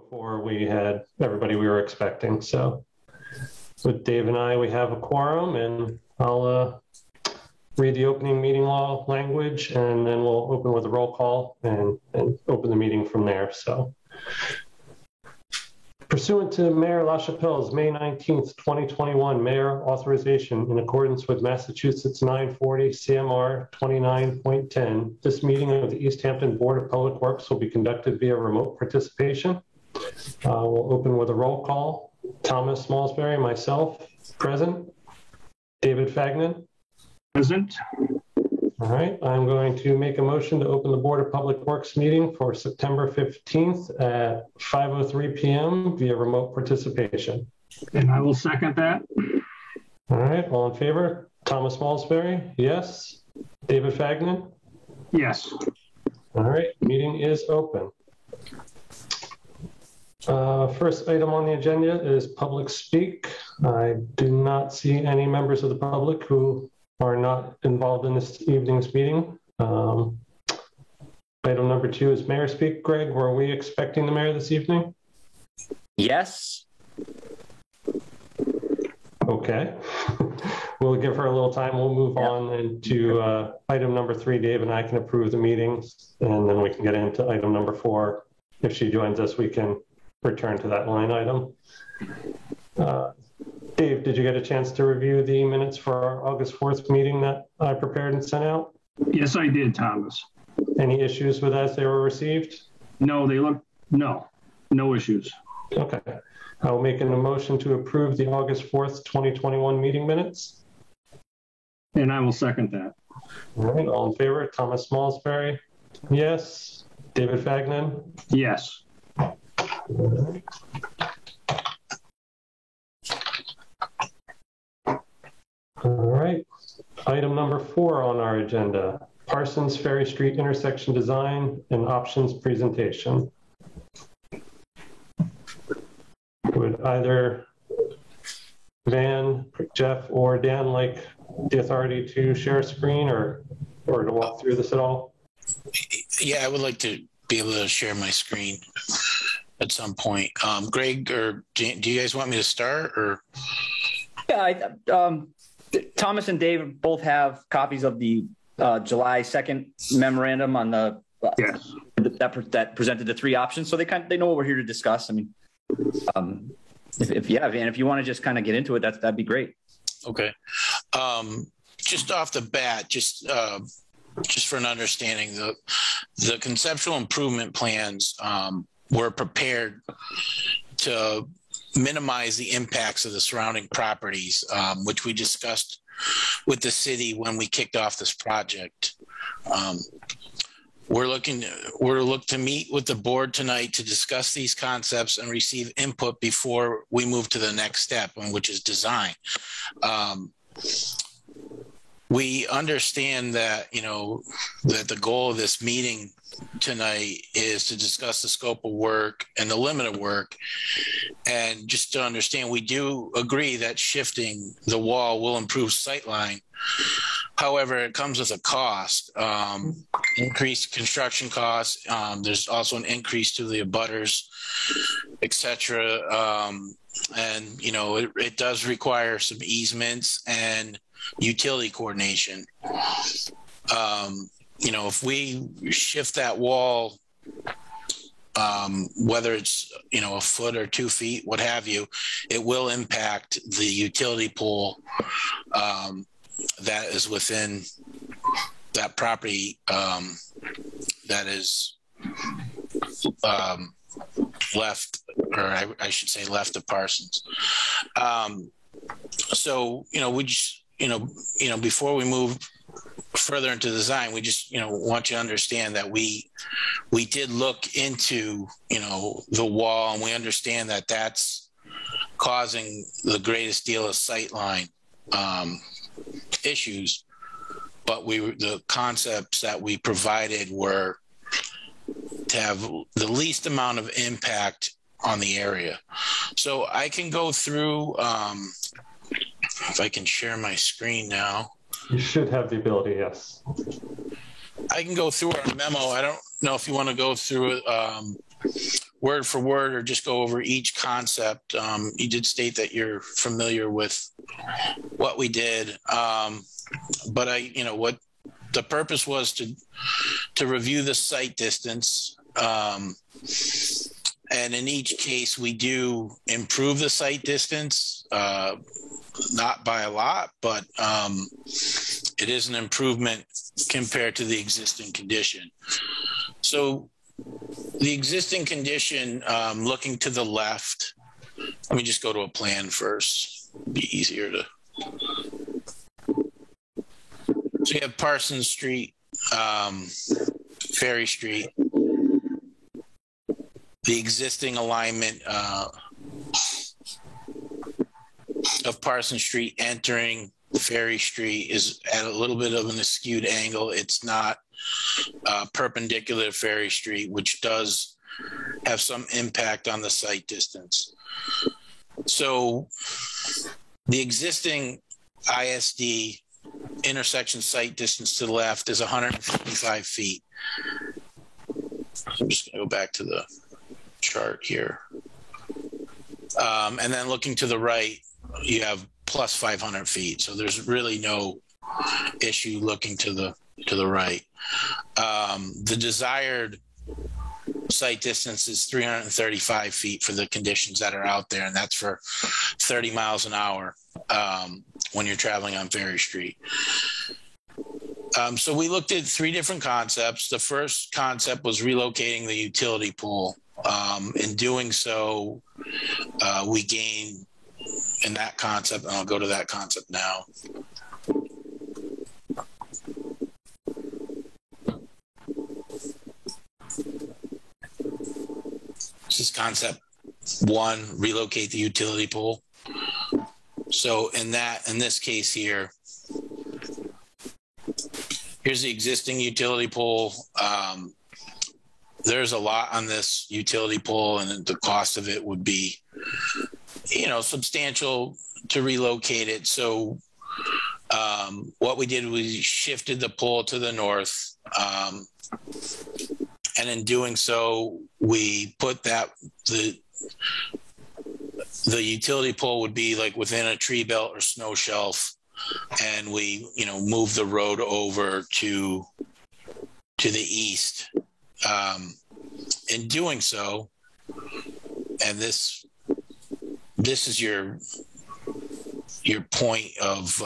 before we had everybody we were expecting. So with Dave and I, we have a quorum, and I'll read the opening meeting law language, and then we'll open with a roll call and open the meeting from there. So pursuant to Mayor LaChapelle's May 19th, 2021 Mayor Authorization in accordance with Massachusetts 940 CMR 29.10, this meeting of the East Hampton Board of Public Works will be conducted via remote participation. We'll open with a roll call. Thomas Smallsbury, myself, present. David Fagnan. Present. All right, I'm going to make a motion to open the Board of Public Works meeting for September 15th at 5:03 p.m. via remote participation. And I will second that. All right, all in favor? Thomas Smallsbury, yes. David Fagnan? Yes. All right, meeting is open. First item on the agenda is public speak. I do not see any members of the public who are not involved in this evening's meeting. Item number 2 is mayor speak. Greg, were we expecting the mayor this evening? Yes. Okay. We'll give her a little time. We'll move on into item number 3. Dave and I can approve the meetings, and then we can get into item number 4. If she joins us, we can return to that line item. Dave, did you get a chance to review the minutes for our August 4th meeting that I prepared and sent out? Yes, I did, Thomas. Any issues with as they were received? No, no issues. Okay. I will make a motion to approve the August 4th, 2021 meeting minutes. And I will second that. All right, all in favor? Thomas Smallsbury? Yes. David Fagnan? Yes. All right. Item number 4 on our agenda, Parsons Ferry Street intersection design and options presentation. Would either Van, Jeff, or Dan like the authority to share a screen or to walk through this at all? Yeah, I would like to be able to share my screen at some point. Greg, or do you guys want me to start? Or Yeah, Thomas and Dave both have copies of the July 2nd memorandum on the Yes. that presented the 3 options, so they know what we're here to discuss. I mean, if you want to just kind of get into it, that'd be great. okay. Just off the bat, just for an understanding, the conceptual improvement plans were prepared to minimize the impacts of the surrounding properties, which we discussed with the city when we kicked off this project. We're looking to meet with the board tonight to discuss these concepts and receive input before we move to the next step, which is design. We understand that, that the goal of this meeting tonight is to discuss the scope of work and the limit of work. And just to understand, we do agree that shifting the wall will improve sightline. However, it comes with a cost, increased construction costs. There's also an increase to the abutters, et cetera. And, it does require some easements and utility coordination. If we shift that wall, whether it's, a foot or 2 feet, what have you, it will impact the utility pole that is within that property that is left, or I should say left of Parsons. So, we just, before we move further into design, we just, want you to understand that we did look into, the wall, and we understand that that's causing the greatest deal of sightline issues. But the concepts that we provided were to have the least amount of impact on the area. So I can go through, if I can share my screen now. You should have the ability, yes. I can go through our memo. I don't know if you want to go through it word for word or just go over each concept. You did state that you're familiar with what we did, but what the purpose was to review the site distance. And in each case, we do improve the site distance, not by a lot, but it is an improvement compared to the existing condition. So the existing condition, looking to the left, let me just go to a plan first. It'd be easier to. So you have Parsons Street, Ferry Street. The existing alignment of Parsons Street entering Ferry Street is at a little bit of an askewed angle. It's not perpendicular to Ferry Street, which does have some impact on the site distance. So the existing ISD intersection site distance to the left is 155 feet. I'm just going to go back to the chart here. And then looking to the right, you have plus 500 feet. So there's really no issue looking to the right. The desired site distance is 335 feet for the conditions that are out there, and that's for 30 miles an hour when you're traveling on Ferry Street. So we looked at 3 different concepts. The first concept was relocating the utility pole. In doing so, we gain in that concept, and I'll go to that concept now. This is concept 1, relocate the utility pole. So in this case here, here's the existing utility pole. There's a lot on this utility pole, and the cost of it would be, substantial to relocate it. So what we did was we shifted the pole to the north. And in doing so, we put the utility pole would be like within a tree belt or snow shelf. And we, move the road over to the east. In doing so, and this is your point of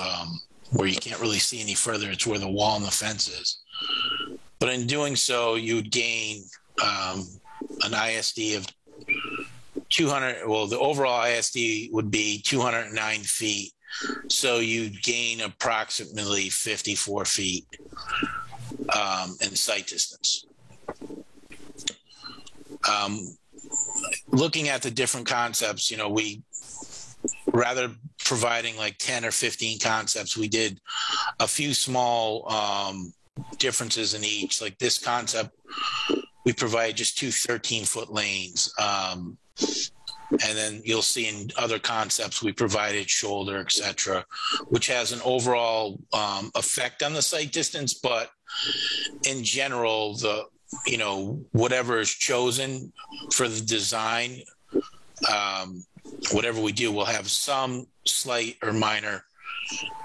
where you can't really see any further. It's where the wall and the fence is. But in doing so, you would gain an ISD of 200. Well, the overall ISD would be 209 feet. So you'd gain approximately 54 feet in sight distance. Looking at the different concepts, we rather providing like 10 or 15 concepts, we did a few small differences in each. Like this concept, we provide just 2 13-foot lanes. And then you'll see in other concepts, we provided shoulder, et cetera, which has an overall effect on the sight distance. But in general, whatever is chosen for the design, whatever we do will have some slight or minor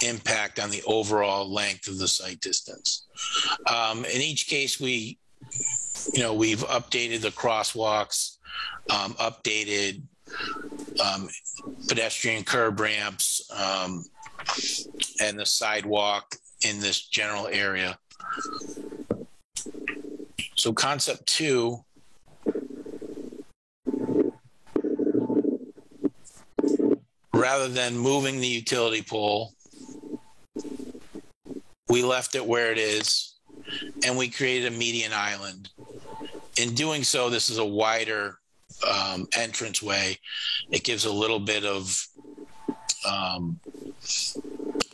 impact on the overall length of the sight distance. In each case, we've updated the crosswalks, updated pedestrian curb ramps, and the sidewalk in this general area. So concept 2, rather than moving the utility pole, we left it where it is, and we created a median island. In doing so, this is a wider entranceway. It gives a little bit of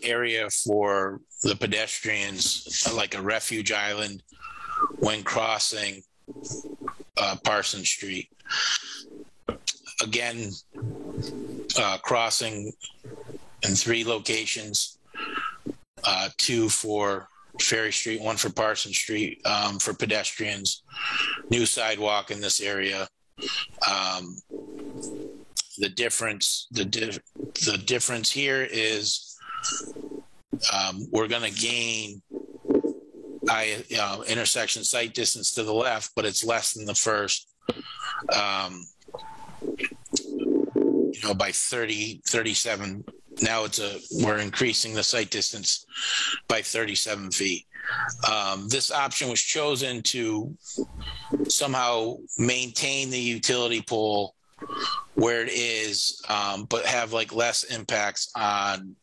area for the pedestrians, like a refuge island when crossing Parsons Street. Again, crossing in 3 locations, 2 for Ferry Street, 1 for Parsons Street for pedestrians, new sidewalk in this area. The difference here is we're going to gain intersection site distance to the left, but it's less than the first, by 37. Now we're increasing the site distance by 37 feet. This option was chosen to somehow maintain the utility pole where it is, but have like less impacts on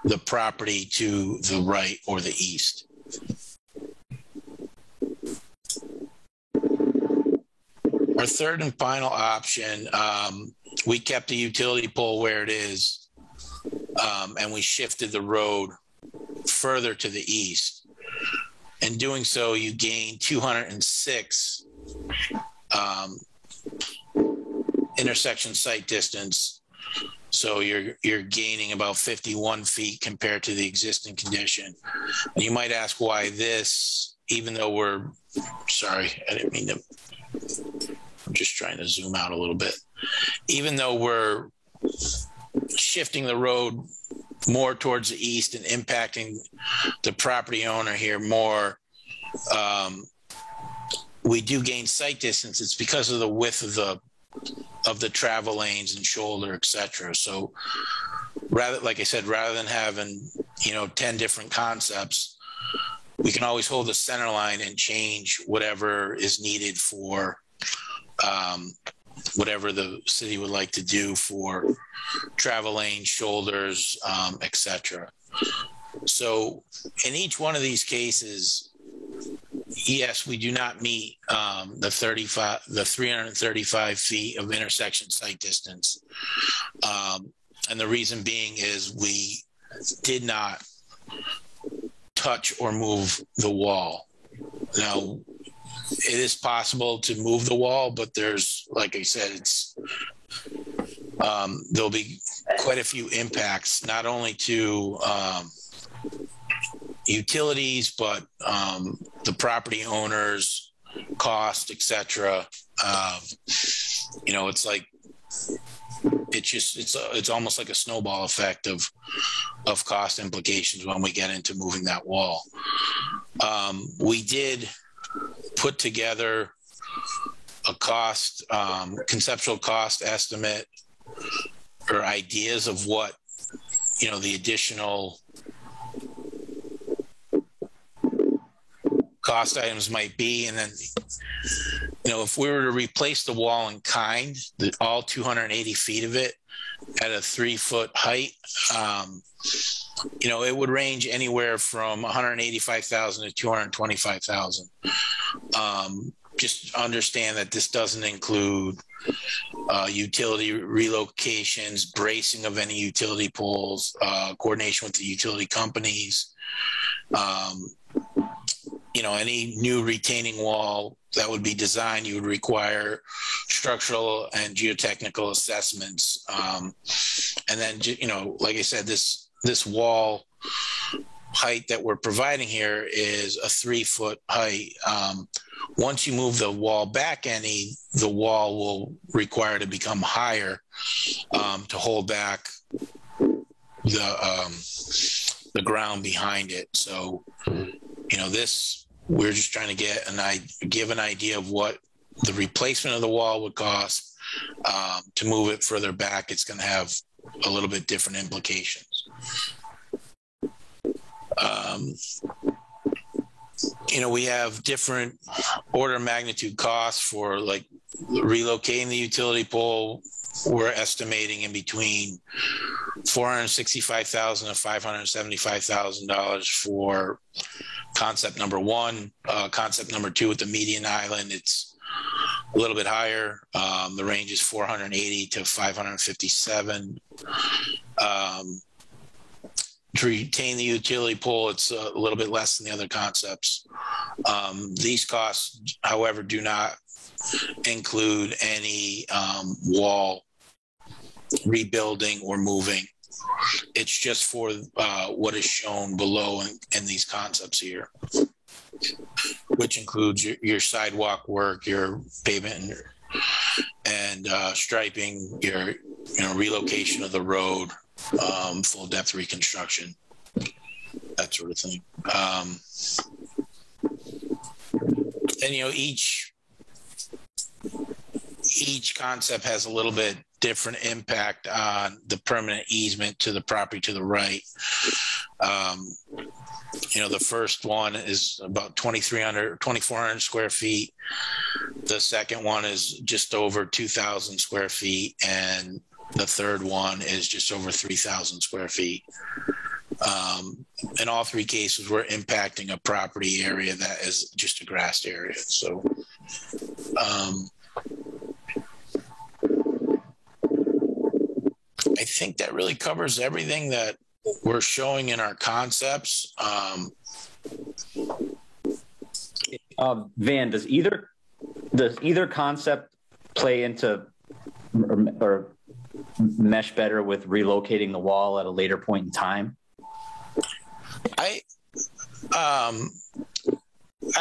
the property to the right or the east. Our third and final option, we kept the utility pole where it is, and we shifted the road further to the east. In doing so, you gain 206 intersection site distance. So you're gaining about 51 feet compared to the existing condition. And you might ask why this, even though sorry, I didn't mean to, I'm just trying to zoom out a little bit. Even though we're shifting the road more towards the east and impacting the property owner here more, we do gain site distance. It's because of the width of the travel lanes and shoulder, et cetera. So like I said, rather than having, 10 different concepts, we can always hold the center line and change whatever is needed for whatever the city would like to do for travel lanes, shoulders, et cetera. So in each one of these cases, yes, we do not meet the 335 feet of intersection site distance. And the reason being is we did not touch or move the wall. Now, it is possible to move the wall, but there's, like I said, there'll be quite a few impacts, not only to utilities, but the property owners, cost, etc. It's almost like a snowball effect of cost implications when we get into moving that wall. We did put together a conceptual cost estimate or ideas of what the additional cost items might be. And then, if we were to replace the wall in kind, all 280 feet of it at a 3-foot height, it would range anywhere from $185,000 to $225,000. Just understand that this doesn't include utility relocations, bracing of any utility poles, coordination with the utility companies, any new retaining wall that would be designed, you would require structural and geotechnical assessments. And then, like I said, this wall height that we're providing here is a 3-foot height. Once you move the wall back the wall will require to become higher to hold back the ground behind it. So, we're just trying to give an idea of what the replacement of the wall would cost. To move it further back, it's going to have a little bit different implications. We have different order of magnitude costs for like relocating the utility pole. We're estimating in between $465,000 to $575,000 for concept number one. Concept number two with the median island, it's a little bit higher. The range is 480 to 557. To retain the utility pole, it's a little bit less than the other concepts. These costs, however, do not include any wall rebuilding or moving. It's just for what is shown below in these concepts here, which includes your sidewalk work, your pavement and and striping, your relocation of the road, full depth reconstruction, that sort of thing. And each concept has a little bit different impact on the permanent easement to the property to the right. The first one is about 2,400 square feet. The second one is just over 2,000 square feet. And the third one is just over 3,000 square feet. In all three cases, we're impacting a property area that is just a grassed area. So, I think that really covers everything that we're showing in our concepts. Van, does either concept play into or mesh better with relocating the wall at a later point in time? I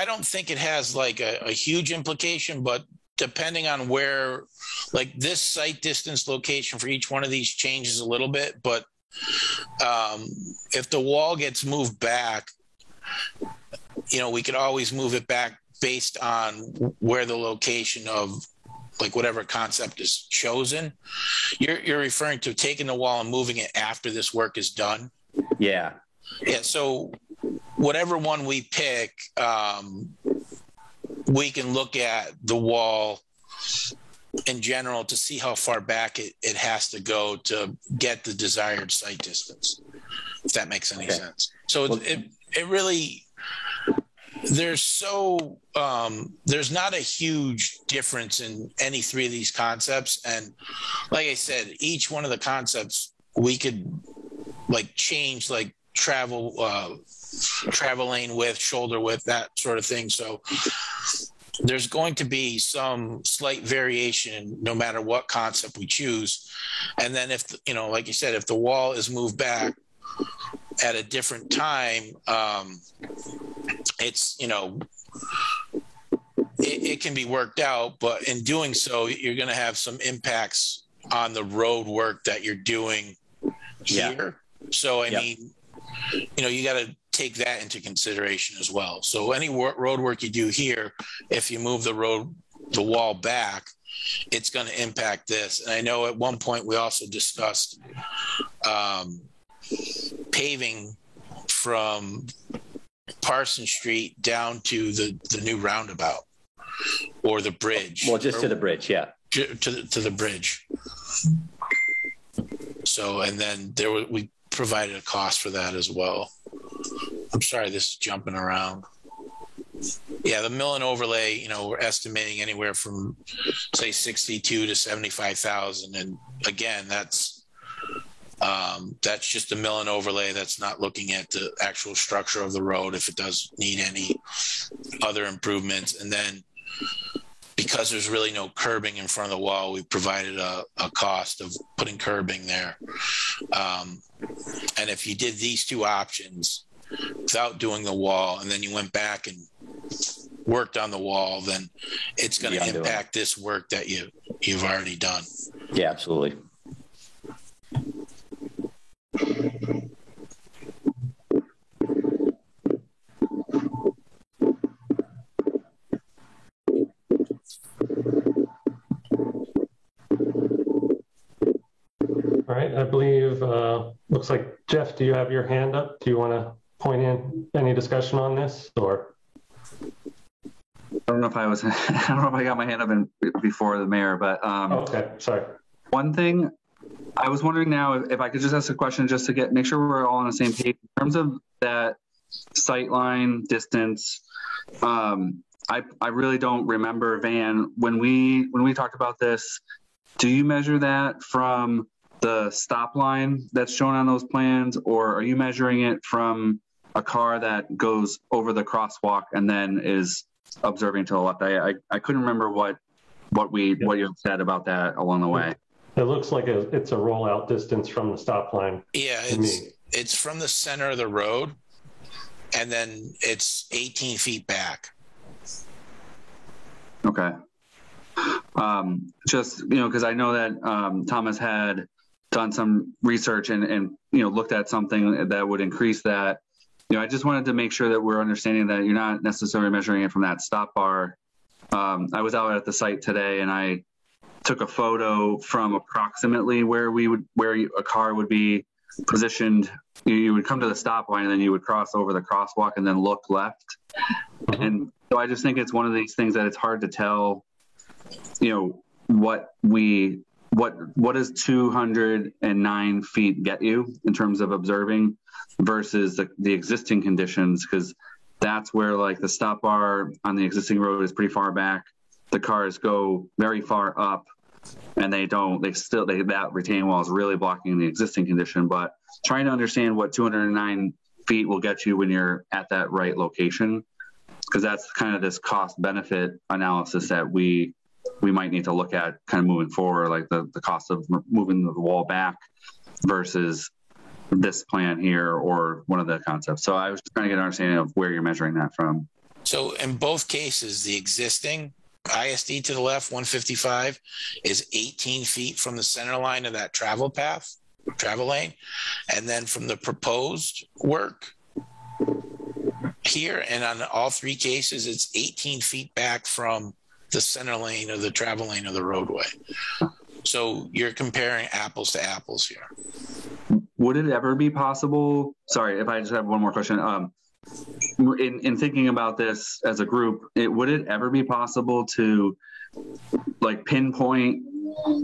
don't think it has like a huge implication, but depending on where, like this site distance location for each one of these changes a little bit, but if the wall gets moved back, we could always move it back based on where the location of like whatever concept is chosen. You're referring to taking the wall and moving it after this work is done? Yeah. Yeah. So whatever one we pick, we can look at the wall in general to see how far back it has to go to get the desired site distance, if that makes any sense. So it really, there's not a huge difference in any three of these concepts. And like I said, each one of the concepts we could like change, like travel lane width, shoulder width, that sort of thing. So there's going to be some slight variation no matter what concept we choose. And then if, like you said, if the wall is moved back at a different time, it's, it can be worked out, but in doing so, you're going to have some impacts on the road work that you're doing here. Yeah. So, I mean, you got to take that into consideration as well. So any road work you do here, if you move the wall back, it's going to impact this. And I know at one point we also discussed paving from Parsons Street down to the new roundabout or the bridge. Well, just to the bridge, yeah. To the bridge. So, and then we provided a cost for that as well. I'm sorry, this is jumping around. Yeah, the mill and overlay, we're estimating anywhere from say 62 to 75,000, and again, that's just the mill and overlay. That's not looking at the actual structure of the road if it does need any other improvements. And then because there's really no curbing in front of the wall, we provided a cost of putting curbing there. And if you did these two options without doing the wall, and then you went back and worked on the wall, then it's going to impact this work that you've already done. Yeah, absolutely. All right, I believe, looks like, Jeff, do you have your hand up? Do you want to point in any discussion on this, or? I don't know if I got my hand up before the mayor, but okay, sorry. One thing I was wondering now, if I could just ask a question just to make sure we're all on the same page in terms of that sight line distance. I really don't remember, Van, when we talked about this, do you measure that from the stop line that's shown on those plans, or are you measuring it from a car that goes over the crosswalk and then is observing to the left? I couldn't remember what you said about that along the way. It looks like it's a rollout distance from the stop line. Yeah, it's from the center of the road, and then it's 18 feet back. Okay. Just, because I know that Thomas had done some research and looked at something that would increase that. I just wanted to make sure that we're understanding that you're not necessarily measuring it from that stop bar. I was out at the site today and I took a photo from approximately where a car would be positioned. You would come to the stop line and then you would cross over the crosswalk and then look left. And so I just think it's one of these things that it's hard to tell, what does 209 feet get you in terms of observing versus the existing conditions, because that's where like the stop bar on the existing road is pretty far back. The cars go very far up and that retaining wall is really blocking the existing condition. But trying to understand what 209 feet will get you when you're at that right location, because that's kind of this cost benefit analysis that we might need to look at kind of moving forward, like the cost of moving the wall back versus this plan here or one of the concepts. So I was just trying to get an understanding of where you're measuring that from. So in both cases, the existing ISD to the left, 155, is 18 feet from the center line of that travel lane. And then from the proposed work here, and on all three cases, it's 18 feet back from the center lane of the travel lane of the roadway. So you're comparing apples to apples here. Would it ever be possible? Sorry, if I just have one more question. In thinking about this as a group, would it ever be possible to like pinpoint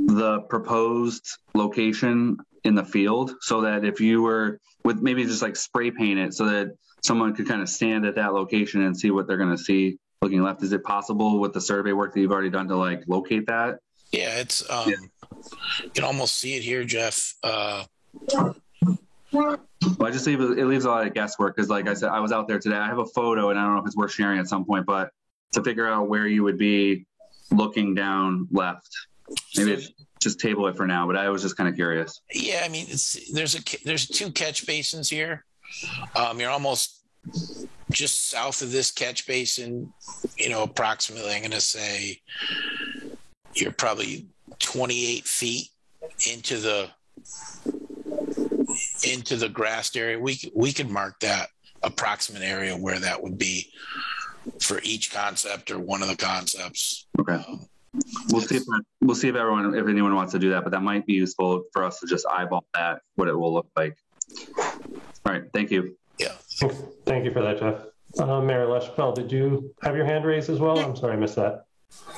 the proposed location in the field so that if you were with maybe just like spray paint it so that someone could kind of stand at that location and see what they're going to see looking left? Is it possible with the survey work that you've already done to like locate that? Yeah, it's you can almost see it here, Jeff. Well, I just leave it leaves a lot of guesswork because, like I said, I was out there today. I have a photo, and I don't know if it's worth sharing at some point, but to figure out where you would be looking down left, maybe just table it for now. But I was just kind of curious. Yeah, I mean, there's two catch basins here. You're almost just south of this catch basin. Approximately, I'm going to say you're probably 28 feet into the grassed area. We could mark that approximate area where that would be for each concept or one of the concepts. Okay. We'll see if anyone wants to do that, but that might be useful for us to just eyeball that, what it will look like. All right. Thank you. Yeah. Thank you for that, Jeff. Mayor LaChapelle, did you have your hand raised as well? I'm sorry, I missed that.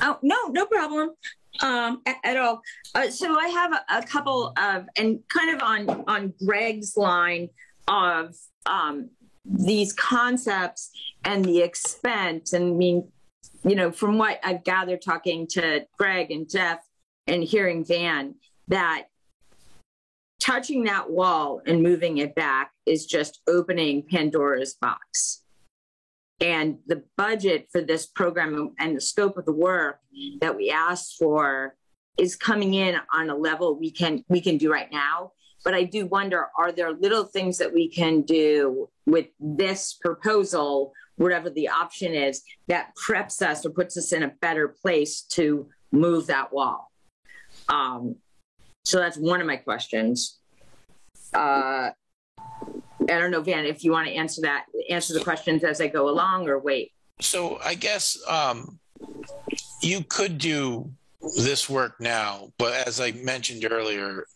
Oh, no problem at all. So I have a couple of, and kind of on Greg's line of these concepts and the expense. And I mean, from what I've gathered talking to Greg and Jeff and hearing Van, that touching that wall and moving it back is just opening Pandora's box. And the budget for this program and the scope of the work that we asked for is coming in on a level we can do right now. But I do wonder, are there little things that we can do with this proposal, whatever the option is, that preps us or puts us in a better place to move that wall? So that's one of my questions. I don't know, Van, if you want to answer the questions as I go along or wait. So I guess you could do this work now, but as I mentioned earlier,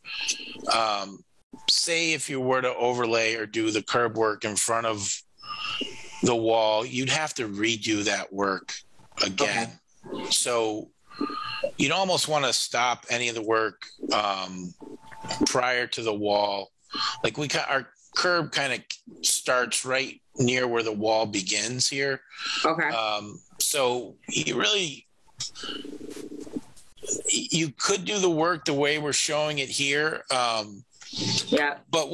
say if you were to overlay or do the curb work in front of the wall, you'd have to redo that work again. Okay. So you'd almost want to stop any of the work prior to the wall. Like our curb kind of starts right near where the wall begins here. Okay. So you could do the work the way we're showing it here. Yeah. But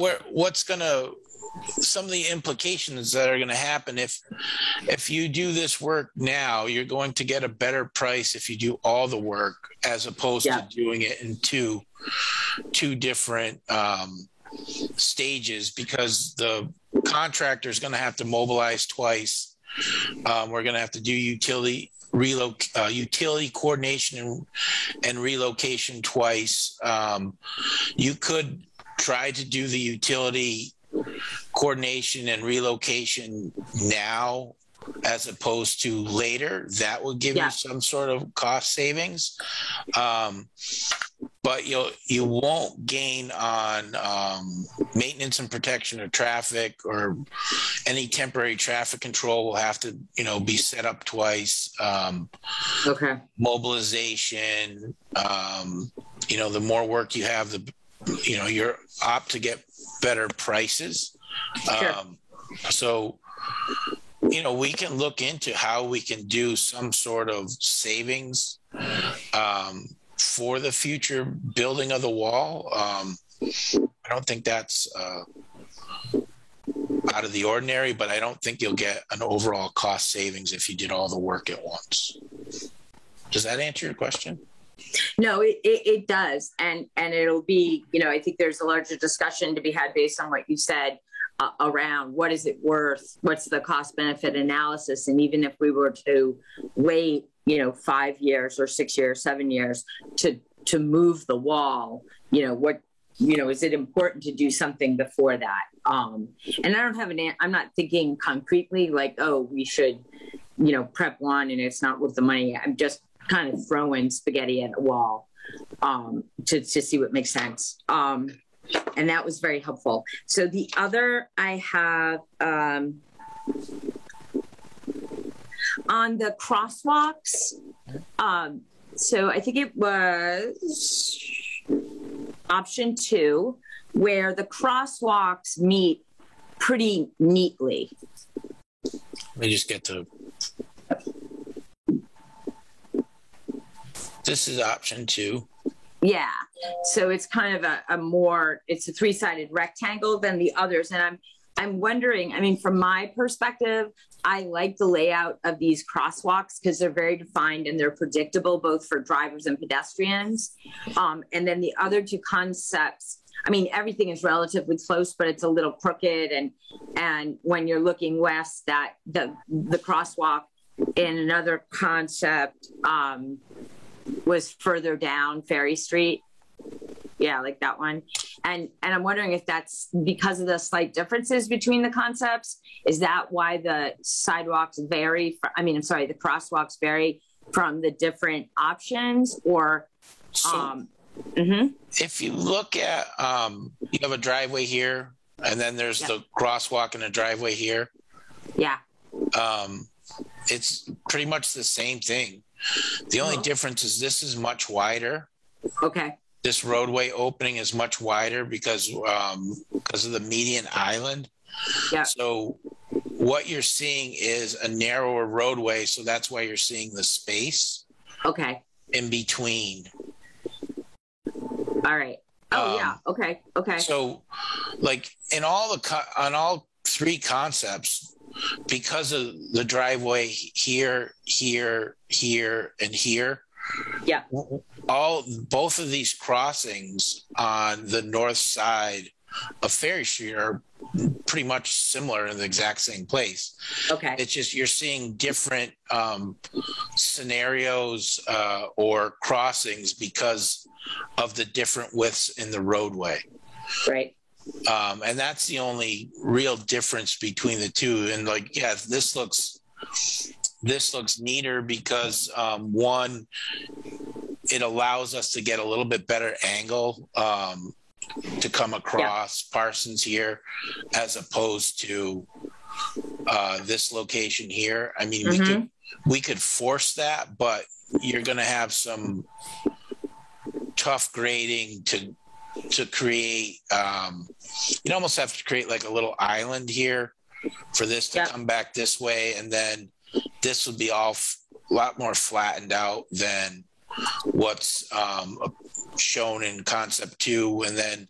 some of the implications that are going to happen if you do this work now, you're going to get a better price if you do all the work as opposed to doing it in two different stages, because the contractor is going to have to mobilize twice. We're going to have to do utility utility coordination and relocation twice. You could try to do the utility coordination and relocation now as opposed to later. That would give you some sort of cost savings. But you won't gain on maintenance and protection of traffic, or any temporary traffic control will have to, be set up twice. Okay. Mobilization, the more work you have, you're opt to get better prices. Sure. So, we can look into how we can do some sort of savings for the future building of the wall. I don't think that's out of the ordinary, but I don't think you'll get an overall cost savings if you did all the work at once. Does that answer your question? No, it does. And it'll be, I think there's a larger discussion to be had based on what you said around what is it worth? What's the cost benefit analysis? And even if we were to wait, 5 years or 6 years, 7 years to move the wall, is it important to do something before that? And I don't have I'm not thinking concretely like, oh, we should, prep one and it's not worth the money. I'm just kind of throwing spaghetti at a wall to see what makes sense. And that was very helpful. So the other I have on the crosswalks. So I think it was option 2, where the crosswalks meet pretty neatly. Let me just get to. This is option 2. Yeah. So it's kind of it's a 3-sided rectangle than the others. And I'm wondering, from my perspective, I like the layout of these crosswalks because they're very defined and they're predictable both for drivers and pedestrians. And then the other 2 concepts, everything is relatively close, but it's a little crooked. And when you're looking west, that the crosswalk in another concept was further down Ferry Street. Yeah, like that one. And I'm wondering if that's because of the slight differences between the concepts. Is that why the sidewalks vary? The crosswalks vary from the different options, or? If you look at, you have a driveway here, and then there's the crosswalk and a driveway here. Yeah. It's pretty much the same thing. The only difference is this is much wider. Okay. This roadway opening is much wider because of the median island. Yeah. So what you're seeing is a narrower roadway. So that's why you're seeing the space. Okay. In between. All right. Oh, yeah. Okay. Okay. So like on all 3 concepts, because of the driveway here, here, here, and here. Yeah. Both of these crossings on the north side of Ferry Street are pretty much similar in the exact same place. Okay. It's just you're seeing different scenarios or crossings because of the different widths in the roadway. Right. And that's the only real difference between the 2. And this looks neater because one, it allows us to get a little bit better angle to come across Parsons here, as opposed to this location here. We could force that, but you're going to have some tough grading to create. You'd almost have to create like a little island here for this to come back this way, and then this would be a lot more flattened out than what's shown in concept 2. And then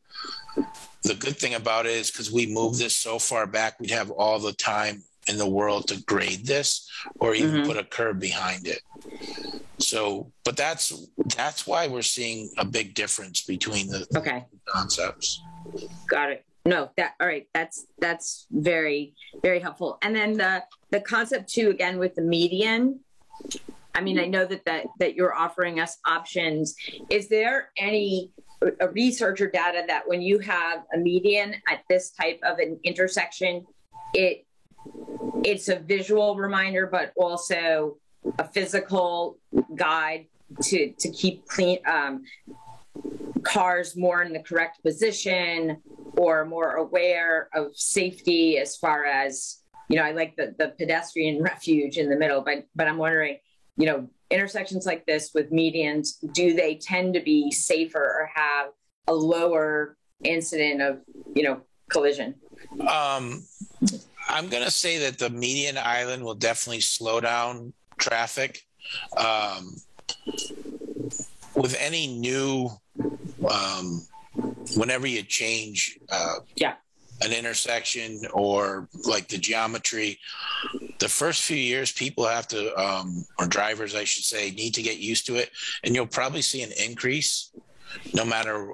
the good thing about it is because we moved this so far back, we'd have all the time in the world to grade this or even put a curb behind it. So, but that's why we're seeing a big difference between the concepts. Got it. No, all right. That's very, very helpful. And then the concept 2, again, with the median, I mean, I know that you're offering us options. Is there any research or data that when you have a median at this type of an intersection, it's a visual reminder, but also a physical guide to keep clean cars more in the correct position or more aware of safety as far as, I like the pedestrian refuge in the middle, but I'm wondering, intersections like this with medians, do they tend to be safer or have a lower incident of, collision? I'm going to say that the median island will definitely slow down traffic. With any new, whenever you change an intersection or like the geometry, the first few years people have to, or drivers, I should say, need to get used to it. And you'll probably see an increase no matter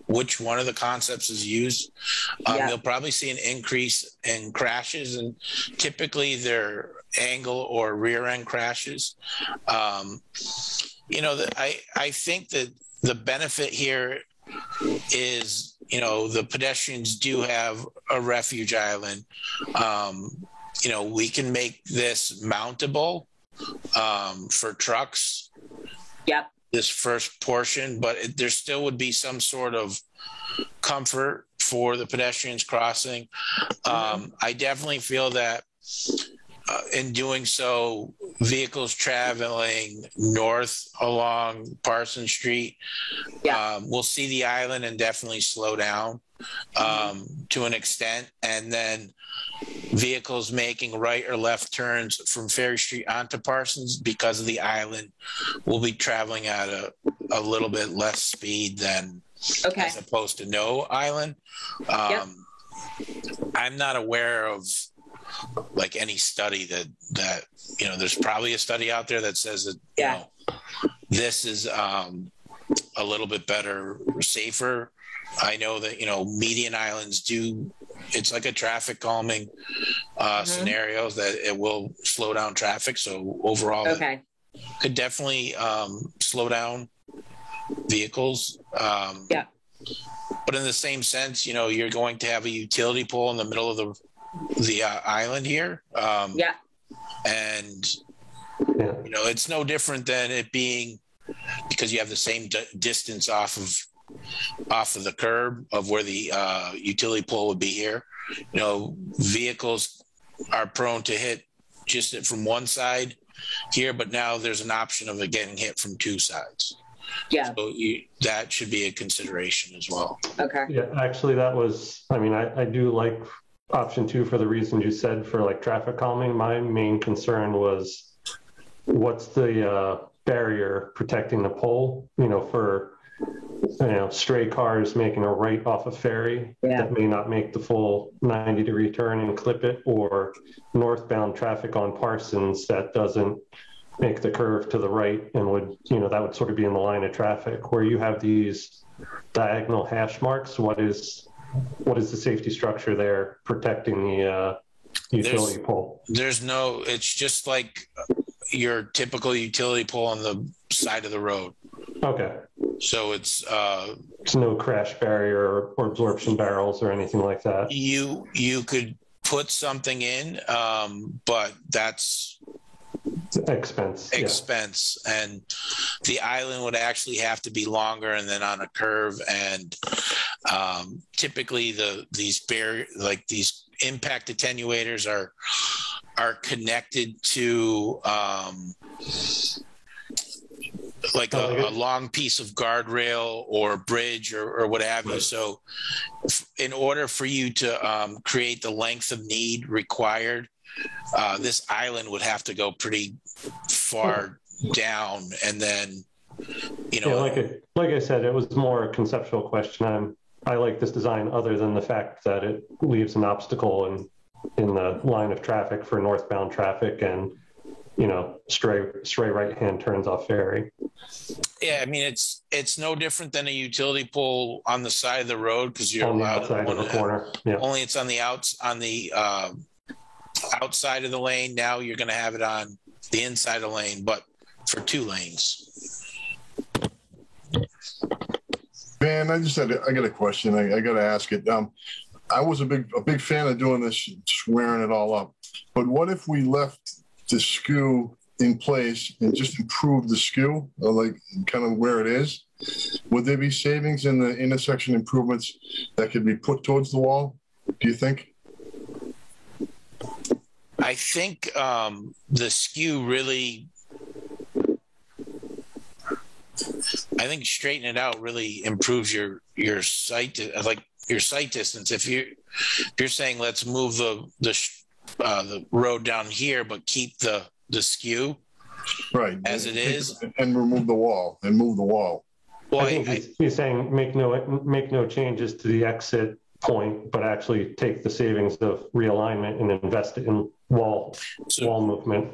which one of the concepts is used. You'll probably see an increase in crashes, and typically they're angle or rear end crashes. I think that the benefit here is, the pedestrians do have a refuge island. We can make this mountable for trucks. Yep. This first portion, but there still would be some sort of comfort for the pedestrians crossing. I definitely feel that in doing so, vehicles traveling north along Parsons Street will see the island and definitely slow down to an extent. And then vehicles making right or left turns from Ferry Street onto Parsons, because of the island, will be traveling at a little bit less speed than as opposed to no island. I'm not aware of like any study that there's probably a study out there that says that this is a little bit better, safer. I know that median islands it's like a traffic calming scenarios that it will slow down traffic. So overall, it could definitely slow down vehicles. But in the same sense, you're going to have a utility pole in the middle of the island here. And it's no different than it being, because you have the same distance off of the curb of where the utility pole would be here. Vehicles are prone to hit just from one side here, but now there's an option of it getting hit from two sides. So that should be a consideration as well. Yeah, actually that was, I do like option 2 for the reasons you said for like traffic calming. My main concern was what's the barrier protecting the pole, for stray cars making a right off a ferry that may not make the full 90-degree turn and clip it, or northbound traffic on Parsons that doesn't make the curve to the right and would, that would sort of be in the line of traffic. Where you have these diagonal hash marks, what is the safety structure there protecting the utility pole? It's just like your typical utility pole on the side of the road. Okay. So it's no crash barrier or absorption barrels or anything like that. You could put something in, but that's expense, and the island would actually have to be longer and then on a curve. And typically these impact attenuators are connected to a long piece of guardrail or bridge or what have you. So in order for you to create the length of need required, this island would have to go pretty far down. And then, like I said, it was more a conceptual question. I like this design other than the fact that it leaves an obstacle in the line of traffic for northbound traffic and, stray right-hand turns off Ferry. Yeah, it's no different than a utility pole on the side of the road, because you're on the outside of the corner. Yeah. Only it's on the outside of the lane. Now you're going to have it on the inside of the lane, but for 2 lanes. Van, I got a question. I got to ask it. I was a big fan of doing this, squaring it all up. But what if we left the skew in place and just improved the skew, like kind of where it is? Would there be savings in the intersection improvements that could be put towards the wall, do you think? I think the skew really, I think straightening it out really improves your sight, like your sight distance. If you're saying let's move the road down here, but keep the skew right as it is, and remove the wall and move the wall. Well, I think he's saying make no changes to the exit point, but actually take the savings of realignment and invest it in wall movement.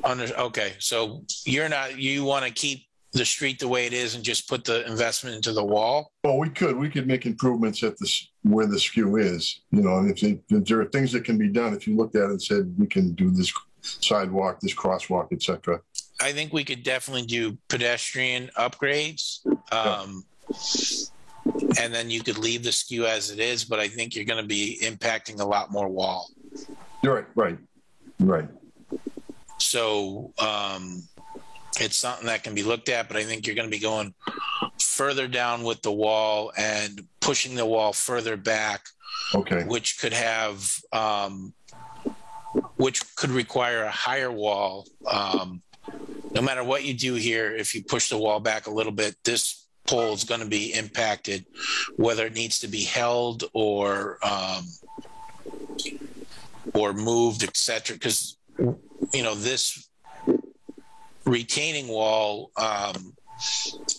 Okay, so you want to keep the street the way it is and just put the investment into the wall? Well, we could make improvements at where the skew is. You know, and if there are things that can be done, if you looked at it and said we can do this sidewalk, this crosswalk, etc. I think we could definitely do pedestrian upgrades. And then you could leave the skew as it is, but I think you're going to be impacting a lot more wall. You're right. So it's something that can be looked at, but I think you're going to be going further down with the wall and pushing the wall further back. Okay. Which could have, which could require a higher wall. No matter what you do here, if you push the wall back a little bit, this pole is going to be impacted, whether it needs to be held or moved, etc. Because this retaining wall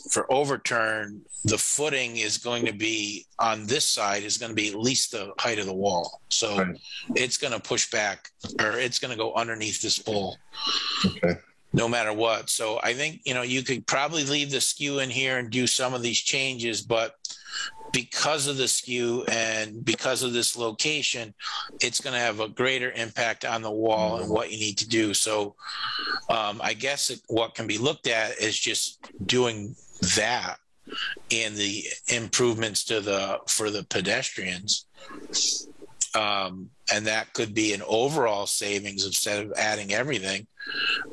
for overturn, the footing is going to be on this side is going to be at least the height of the wall, so right. It's going to push back, or it's going to go underneath this pole. Okay. No matter what. So I think, you could probably leave the skew in here and do some of these changes, but because of the skew and because of this location, it's going to have a greater impact on the wall and what you need to do. So I guess what can be looked at is just doing that and the improvements for the pedestrians. And that could be an overall savings instead of adding everything.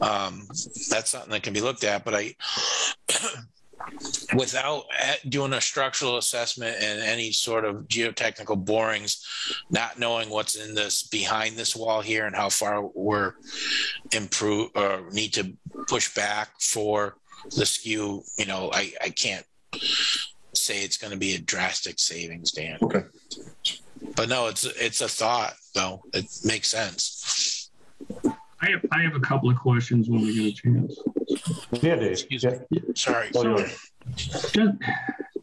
That's something that can be looked at, but without doing a structural assessment and any sort of geotechnical borings, not knowing what's in this behind this wall here and how far we're improve or need to push back for the skew, I can't say it's going to be a drastic savings, Dan. Okay. But no, it's a thought, though. It makes sense. I have a couple of questions when we get a chance. Yeah, Dave. Excuse me. Sorry.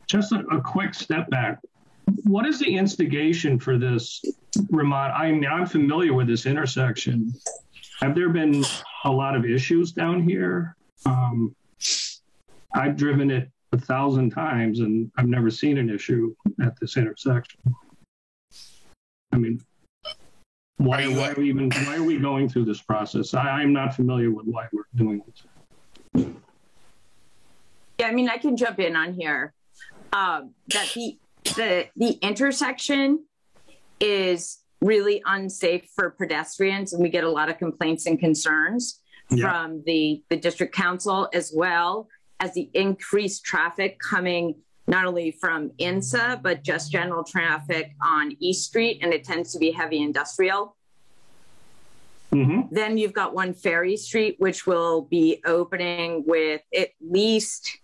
Just a quick step back. What is the instigation for this I'm familiar with this intersection. Have there been a lot of issues down here? I've driven it 1,000 times and I've never seen an issue at this intersection. I mean, why are we going through this process? I'm not familiar with why we're doing this. Yeah, I mean, I can jump in on here. That the intersection is really unsafe for pedestrians, and we get a lot of complaints and concerns from the district council, as well as the increased traffic coming not only from INSA, but just general traffic on East Street, and it tends to be heavy industrial. Mm-hmm. Then you've got One Ferry Street, which will be opening with at least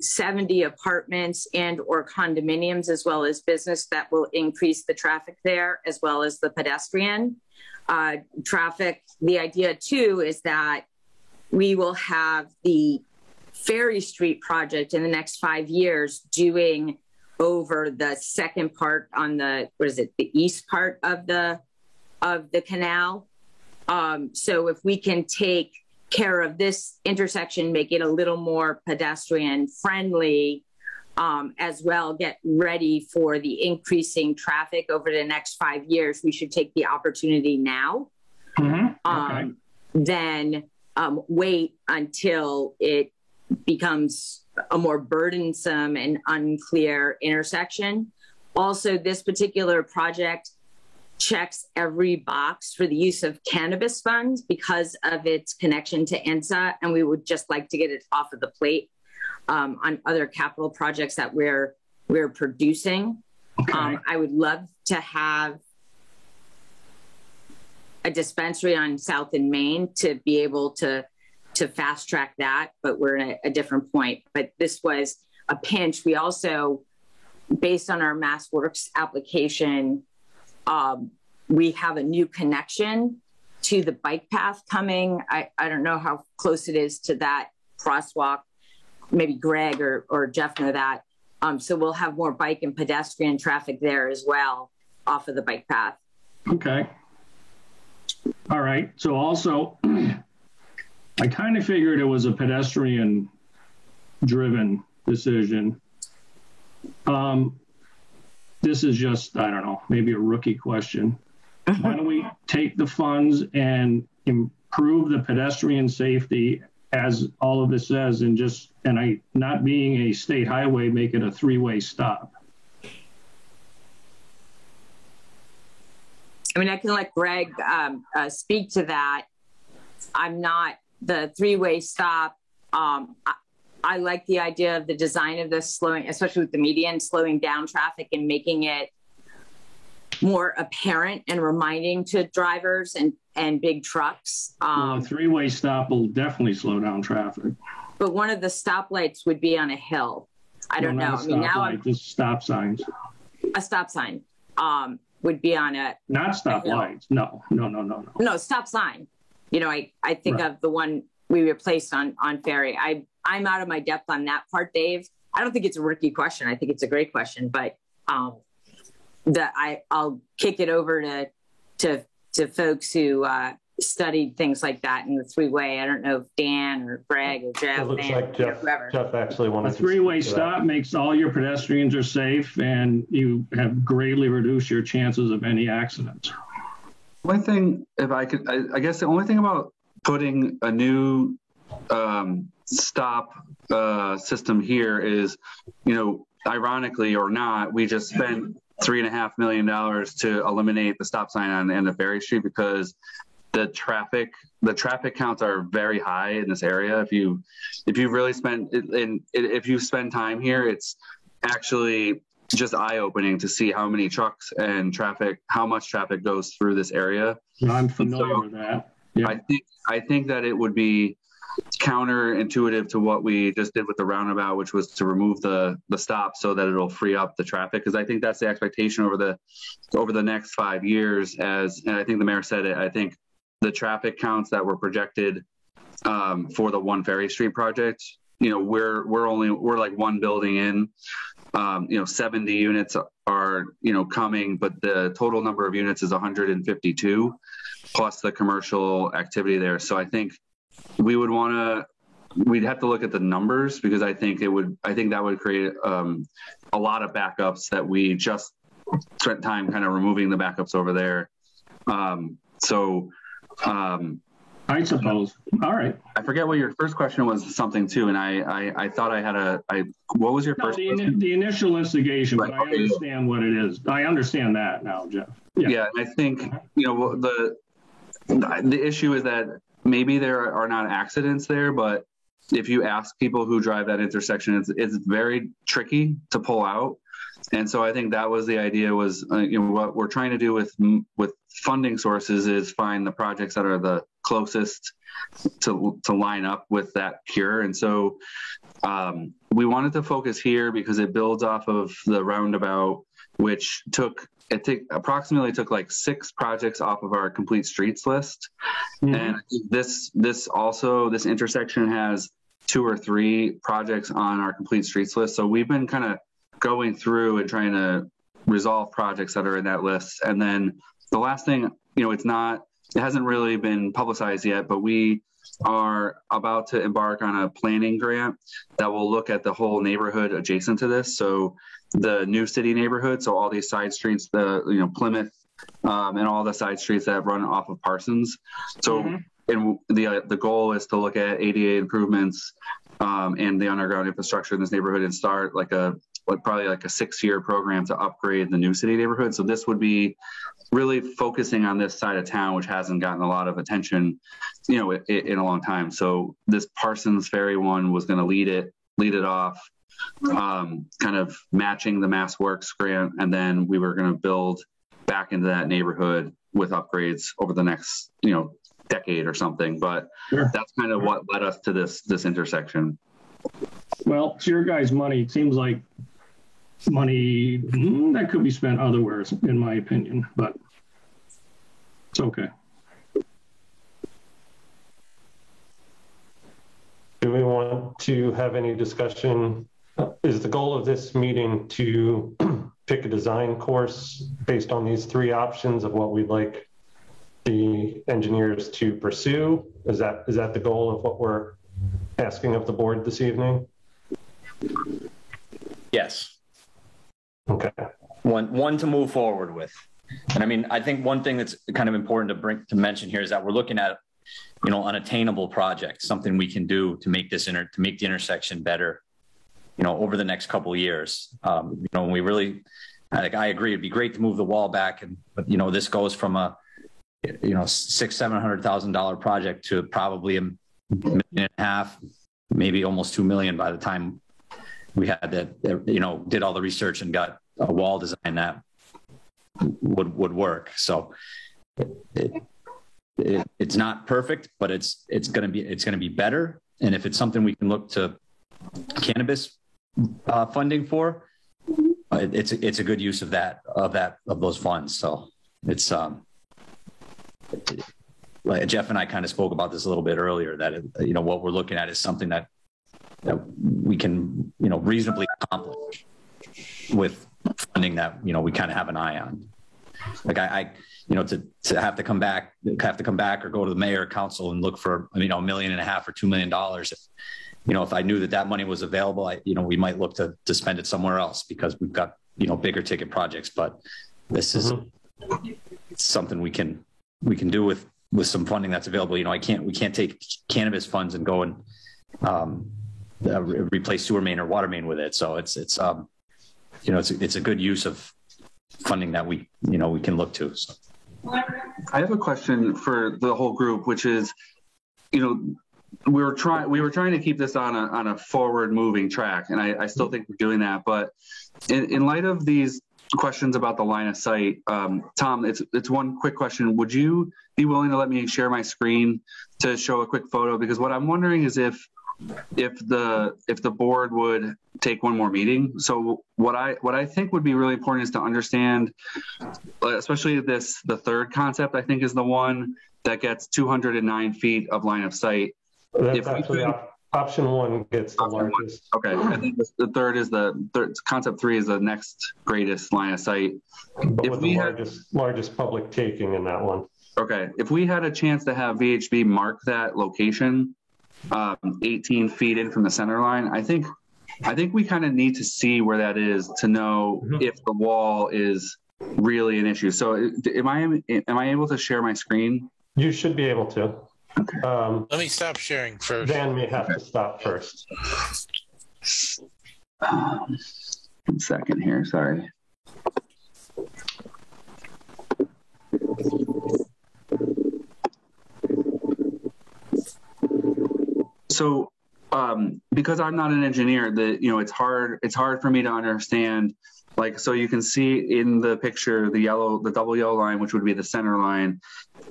70 apartments and or condominiums, as well as business, that will increase the traffic there, as well as the pedestrian traffic. The idea too is that we will have the Ferry Street project in the next 5 years doing over the second part on the east part of the canal. So if we can take care of this intersection, make it a little more pedestrian friendly, as well, get ready for the increasing traffic over the next 5 years, we should take the opportunity now. Mm-hmm. Okay. Then wait until it becomes a more burdensome and unclear intersection. Also, this particular project checks every box for the use of cannabis funds because of its connection to INSA, and we would just like to get it off of the plate on other capital projects that we're producing. Okay. I would love to have a dispensary on South and Main to be able to fast track that, but we're in a different point. But this was a pinch. We also, based on our MassWorks application, we have a new connection to the bike path coming. I don't know how close it is to that crosswalk. Maybe Greg or Jeff know that. So we'll have more bike and pedestrian traffic there as well off of the bike path. Okay. All right. So also, I kind of figured it was a pedestrian driven decision. This is just, I don't know, maybe a rookie question. Why don't we take the funds and improve the pedestrian safety as all of this says, and not being a state highway, make it a 3-way stop? I mean, I can let Greg speak to that. I'm not the 3-way stop. I like the idea of the design of this slowing, especially with the median, slowing down traffic and making it more apparent and reminding to drivers and big trucks. Well, a 3-way stop will definitely slow down traffic. But one of the stoplights would be on a hill. I don't know. I mean, now just stop signs. A stop sign would be on a not stop lights. No. No, stop sign. You know, I think Right. of the one we replaced on Ferry. I'm out of my depth on that part, Dave. I don't think it's a rookie question. I think it's a great question, but I'll kick it over to folks who studied things like that in the 3-way. I don't know if Dan or Greg or Jeff. It looks like Jeff actually A wanted to 3-way speak to that. stop makes all your pedestrians are safe, and you have greatly reduced your chances of any accidents. One thing, if I could, I guess the only thing about putting a new stop system here is, you know, ironically or not, we just spent $3.5 million to eliminate the stop sign on the end of Ferry Street because the traffic counts are very high in this area. If you really if you spend time here, it's actually just eye-opening to see how many trucks and how much traffic goes through this area. I'm familiar with that. Yeah. I think that it would be counterintuitive to what we just did with the roundabout, which was to remove the stop so that it'll free up the traffic. Because I think that's the expectation over the next 5 years. And I think the mayor said it. I think the traffic counts that were projected for the One Ferry Street project, you know, we're like one building in. 70 units are, coming, but the total number of units is 152 plus the commercial activity there. So I think we'd have to look at the numbers because I think that would create a lot of backups that we just spent time kind of removing the backups over there. I suppose. All right. I forget what your first question was, something too, and I thought I had what was your first question? The initial instigation, Right. but I understand what it is. I understand that now, Jeff. Yeah, and I think, the issue is that maybe there are not accidents there, but if you ask people who drive that intersection, it's very tricky to pull out. And so I think that was the idea was, what we're trying to do with funding sources is find the projects that are the closest to line up with that cure. And so we wanted to focus here because it builds off of the roundabout, which approximately took like 6 projects off of our complete streets list. Mm-hmm. And this intersection has 2 or 3 projects on our complete streets list. So we've been kind of going through and trying to resolve projects that are in that list. And then the last thing, it hasn't really been publicized yet, but we are about to embark on a planning grant that will look at the whole neighborhood adjacent to this. So the new city neighborhood, so all these side streets, Plymouth, and all the side streets that run off of Parsons. So and the goal is to look at ADA improvements and the underground infrastructure in this neighborhood and start probably like a 6-year program to upgrade the new city neighborhood. So this would be really focusing on this side of town, which hasn't gotten a lot of attention, in a long time. So this Parsons Ferry one was going to lead it off, kind of matching the Mass Works grant, and then we were going to build back into that neighborhood with upgrades over the next, decade or something. But Sure. That's kind of what led us to this intersection. Well, it's your guys' money. It seems like money that could be spent otherwhere, in my opinion, but it's okay. Do we want to have any discussion? Is the goal of this meeting to pick a design course based on these 3 options of what we'd like the engineers to pursue? Is that the goal of what we're asking of the board this evening? Yes. Okay. One to move forward with. And I mean, I think one thing that's kind of important to mention here is that we're looking at, unattainable projects, something we can do to make to make the intersection better, over the next couple of years. We really, I agree, it'd be great to move the wall back, but this goes from a, $600,000-$700,000 project to probably $1.5 million, maybe almost $2 million by the time we had that, did all the research and got a wall design that would work. So it's not perfect, but it's going to be better. And if it's something we can look to cannabis funding for, it's a good use of those funds. So it's like Jeff and I kind of spoke about this a little bit earlier, that what we're looking at is something that we can reasonably accomplish with funding that we kind of have an eye on. Like to have to come back or go to the mayor council and look for $1.5 million or $2 million. If I knew that money was available, we might look to spend it somewhere else because we've got bigger ticket projects. But this is something we can do with some funding that's available. We can't take cannabis funds and go and replace sewer main or water main with it. So it's a good use of funding that we can look to. So. I have a question for the whole group, which is, we were trying to keep this on a forward moving track, and I still think we're doing that. But in light of these questions about the line of sight, Tom, it's one quick question. Would you be willing to let me share my screen to show a quick photo? Because what I'm wondering is if the board would take one more meeting. So what I think would be really important is to understand, especially the third concept, I think is the one that gets 209 feet of line of sight. That's actually option 1 gets the largest. Okay, I think the third is concept 3 is the next greatest line of sight. But with the largest public taking in that one. Okay, if we had a chance to have VHB mark that location 18 feet in from the center line, I think we kind of need to see where that is to know if the wall is really an issue. So am I able to share my screen? You should be able to. Okay. Let me stop sharing first. Van may have to stop first. 1 second here, sorry. So because I'm not an engineer, it's hard for me to understand. Like, so you can see in the picture the double yellow line, which would be the center line,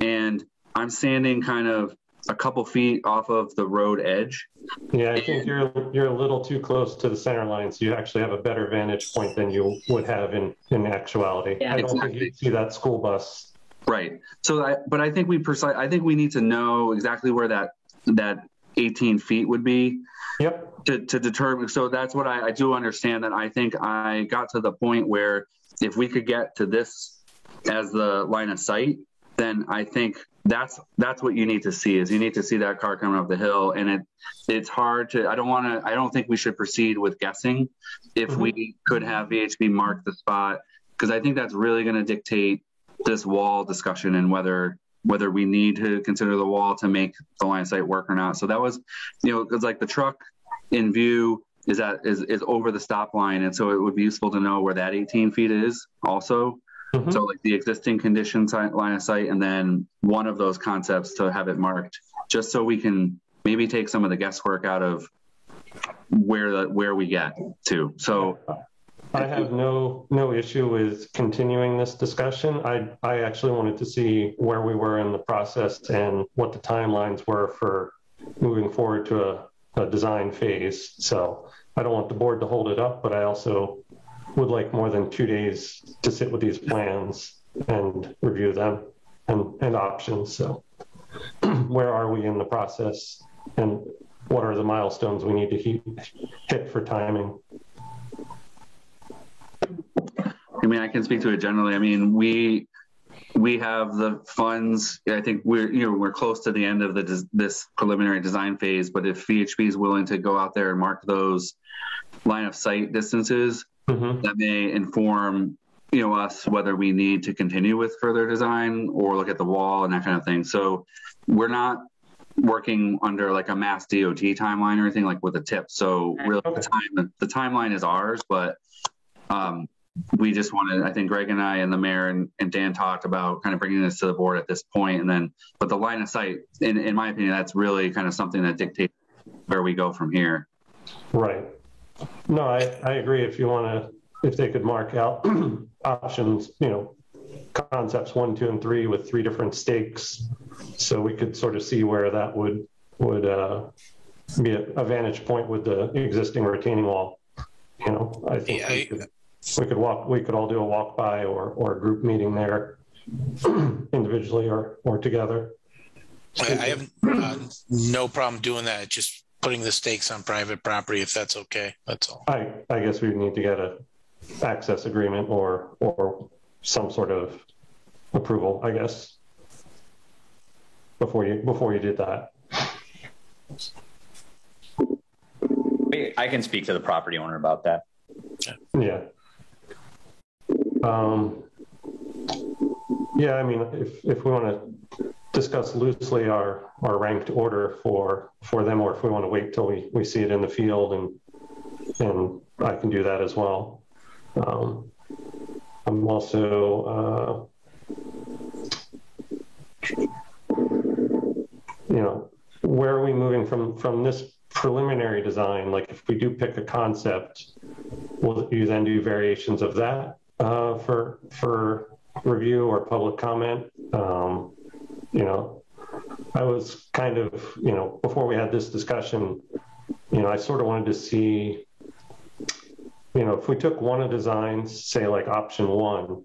and I'm standing kind of a couple feet off of the road edge. Yeah, I think you're a little too close to the center line, so you actually have a better vantage point than you would have in actuality. Yeah, I don't think you'd see that school bus. Right. So, I think we need to know exactly where that 18 feet would be. Yep. To determine. So that's what I do understand. That I think I got to the point where if we could get to this as the line of sight, then I think that's what you need to see. Is you need to see that car coming up the hill, and it's hard to. I don't think we should proceed with guessing if we could have VHB mark the spot, because I think that's really going to dictate this wall discussion and whether whether we need to consider the wall to make the line of sight work or not. So that was, because like the truck in view is over the stop line. And so it would be useful to know where that 18 feet is also. Mm-hmm. So like the existing condition line of sight, and then one of those concepts to have it marked, just so we can maybe take some of the guesswork out of where we get to. So I have no issue with continuing this discussion. I actually wanted to see where we were in the process and what the timelines were for moving forward to a design phase. So I don't want the board to hold it up, but I also would like more than 2 days to sit with these plans and review them and options. So where are we in the process, and what are the milestones we need to hit for timing? I mean, I can speak to it generally. I mean, we have the funds. I think we're close to the end of this preliminary design phase. But if VHB is willing to go out there and mark those line of sight distances, mm-hmm. that may inform us whether we need to continue with further design or look at the wall and that kind of thing. So we're not working under like a mass DOT timeline or anything like with a tip. So really, the timeline is ours, but we just wanted, I think Greg and I and the mayor and Dan talked about kind of bringing this to the board at this point. And then, but the line of sight, in my opinion, that's really kind of something that dictates where we go from here. Right. No, I agree. If they could mark out options, concepts 1, 2, and 3 with 3 different stakes, so we could sort of see where that would be a vantage point with the existing retaining wall. I think we could all do a walk by or a group meeting there individually or together. I have no problem doing that. Just putting the stakes on private property, if that's okay. That's all. I guess we need to get a access agreement or some sort of approval, I guess, before you did that. I can speak to the property owner about that. Yeah. Yeah, I mean, if we want to discuss loosely our ranked order for them, or if we want to wait till we see it in the field, and I can do that as well. I'm also, where are we moving from this preliminary design? Like if we do pick a concept, will you then do variations of that for review or public comment? I was kind of, before we had this discussion, I sort of wanted to see, if we took one of the designs, say like option 1,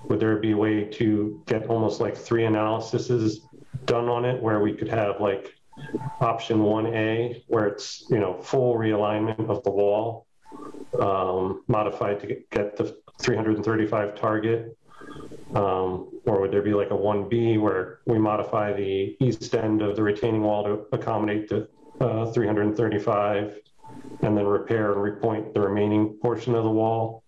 would there be a way to get almost like 3 analyses done on it, where we could have like option 1A, where it's, full realignment of the wall, modified to get the 335 target, or would there be like a 1B where we modify the east end of the retaining wall to accommodate the 335, and then repair and repoint the remaining portion of the wall?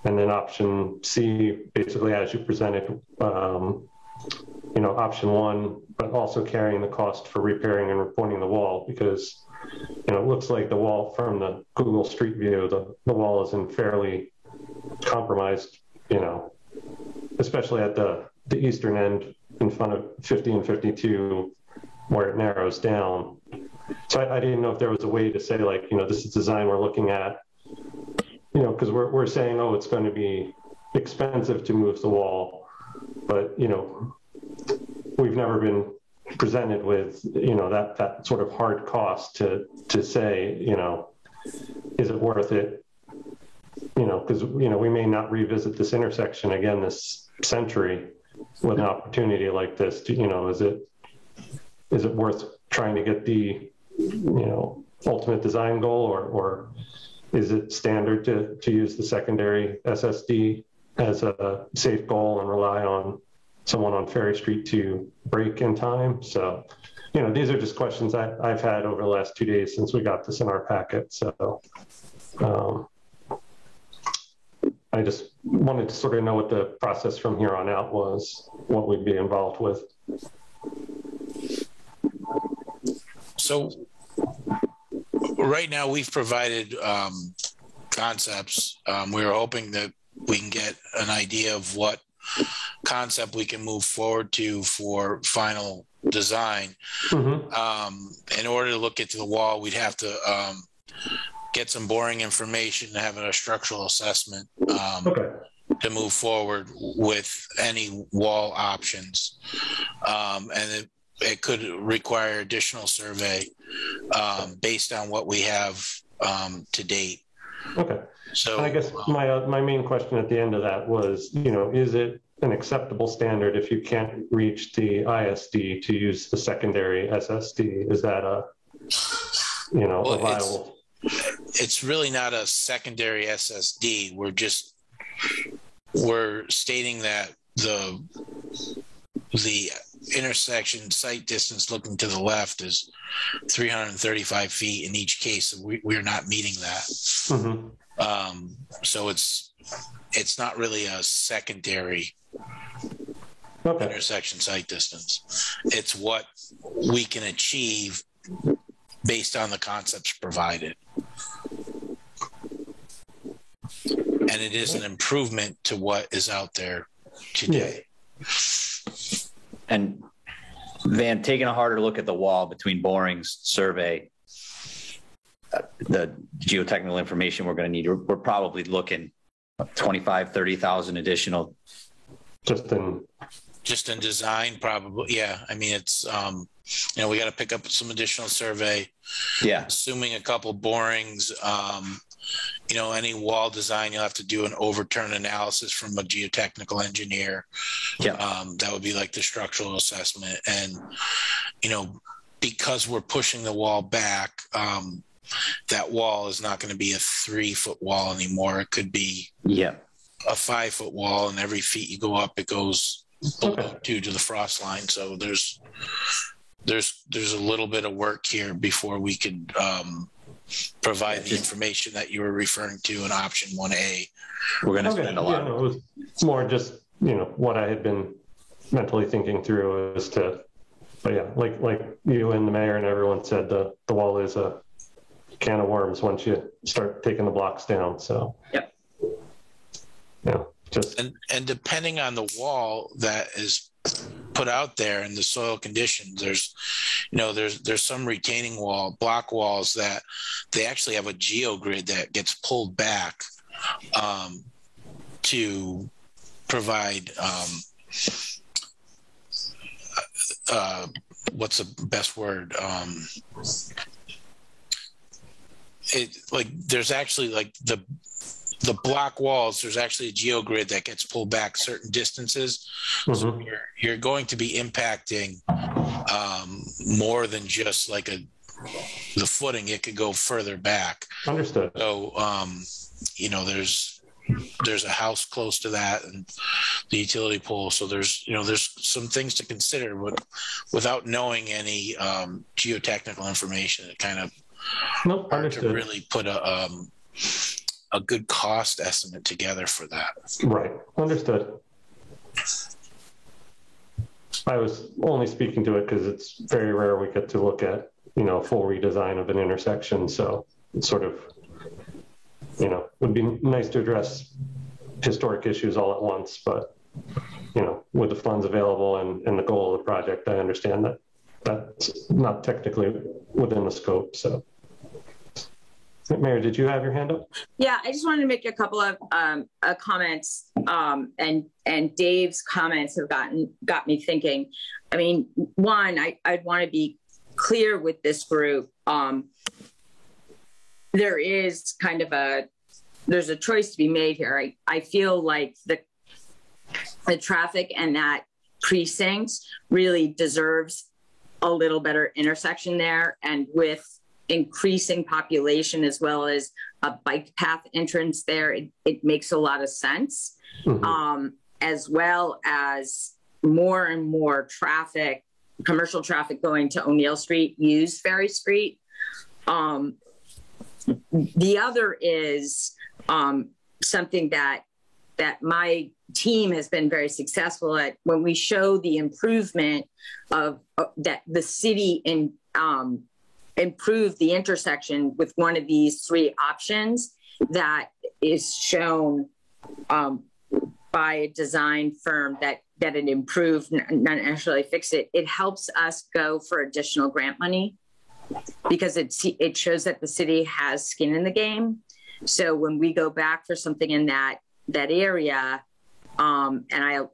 And then option C, basically as you presented, option 1, but also carrying the cost for repairing and repointing the wall, because it looks like the wall from the Google Street View, the wall is in fairly compromised, especially at the eastern end in front of 50 and 52, where it narrows down. So I didn't know if there was a way to say, like, this is design we're looking at, because we're saying, it's going to be expensive to move the wall, but, we've never been presented with, that sort of hard cost to say, is it worth it? Because, we may not revisit this intersection again this century with an opportunity like this. Is it worth trying to get the, ultimate design goal, or is it standard to use the secondary SSD as a safe goal and rely on someone on Ferry Street to break in time? So, these are just questions I've had over the last 2 days since we got this in our packet. So I just wanted to sort of know what the process from here on out was, what we'd be involved with. So right now we've provided concepts. We're hoping that we can get an idea of what concept we can move forward to for final design. In order to look into the wall, we'd have to get some boring information and have a structural assessment to move forward with any wall options. And it could require additional survey based on what we have to date. Okay. So and I guess my main question at the end of that was, is it an acceptable standard if you can't reach the ISD to use the secondary SSD? Is that a viable? It's really not a secondary SSD. We're stating that the intersection site distance looking to the left is 335 feet in each case. We're not meeting that. So it's not really a secondary intersection site distance. It's what we can achieve based on the concepts provided. And it is an improvement to what is out there today. And Van, taking a harder look at the wall between borings, survey, the geotechnical information we're going to need, we're probably looking 25, 30,000 additional. Just in design, probably. Yeah. I mean, it's, we got to pick up some additional survey. Yeah. Assuming a couple borings, any wall design, you'll have to do an overturn analysis from a geotechnical engineer. Yeah. That would be like the structural assessment. And, because we're pushing the wall back, that wall is not going to be a 3-foot wall anymore. It could be a 5-foot wall, and every feet you go up, it goes below 2 to the frost line. So there's a little bit of work here before we could provide the information that you were referring to in option 1A. We're going to spend a lot. It was more just, what I had been mentally thinking through as to, but yeah, like you and the mayor and everyone said, the wall is a can of worms once you start taking the blocks down. So, and depending on the wall that is put out there and the soil conditions, there's some retaining block walls that they actually have a geogrid that gets pulled back to provide what's the best word? There's actually the block walls, there's actually a geogrid that gets pulled back certain distances. So you're going to be impacting more than just the footing. It could go further back. Understood. So, there's a house close to that and the utility pole. So there's some things to consider, but without knowing any geotechnical information, it kind of hard to really put a good cost estimate together for that. Right. Understood. I was only speaking to it because it's very rare we get to look at, full redesign of an intersection. So it's sort of, would be nice to address historic issues all at once, but, with the funds available and the goal of the project, I understand that that's not technically within the scope. So, Mayor, did you have your hand up? Yeah, I just wanted to make a couple of comments, and Dave's comments have got me thinking. I mean, one, I'd want to be clear with this group. There is there's a choice to be made here. I feel like the traffic and that precinct really deserves a little better intersection there, and with increasing population as well as a bike path entrance there, it makes a lot of sense. As well as more and more traffic, commercial traffic going to O'Neill Street, use Ferry Street. The other is something that that my team has been very successful at when we show the improvement of that the city improved the intersection with one of these three options that is shown by a design firm that it improved, not necessarily fixed it. It helps us go for additional grant money because it shows that the city has skin in the game. So when we go back for something in that area, and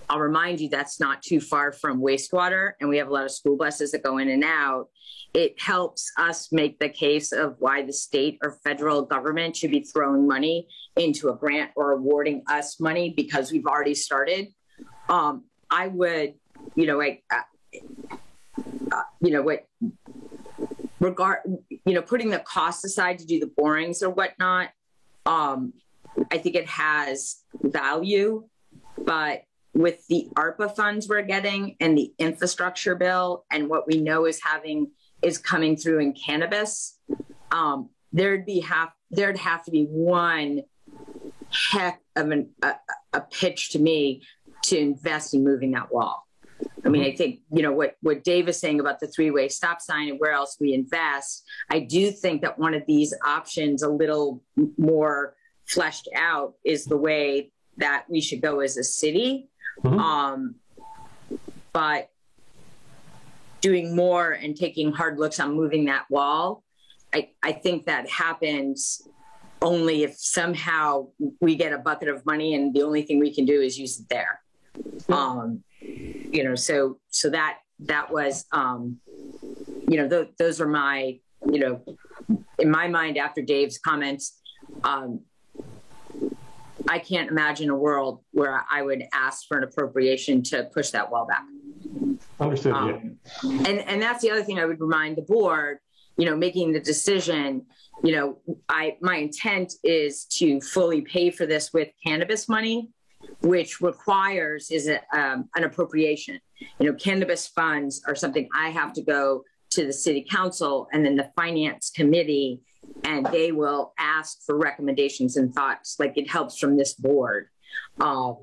I'll remind you that's not too far from wastewater, and we have a lot of school buses that go in and out. It helps us make the case of why the state or federal government should be throwing money into a grant or awarding us money because we've already started. I would, putting the cost aside to do the borings or whatnot, I think it has value, but with the ARPA funds we're getting and the infrastructure bill and what we know is coming through in cannabis, there'd have to be one heck of a pitch to me to invest in moving that wall. I mean, I think, what Dave is saying about the three-way stop sign and where else we invest, I do think that one of these options a little more fleshed out is the way that we should go as a city. But doing more and taking hard looks on moving that wall, I think that happens only if somehow we get a bucket of money and the only thing we can do is use it there. So that was, those are my, in my mind after Dave's comments, I can't imagine a world where I would ask for an appropriation to push that wall back. Understood. And that's the other thing I would remind the board, making the decision, my intent is to fully pay for this with cannabis money, which requires an appropriation. Cannabis funds are something I have to go to the city council and then the finance committee, and they will ask for recommendations and thoughts. Like it helps from this board to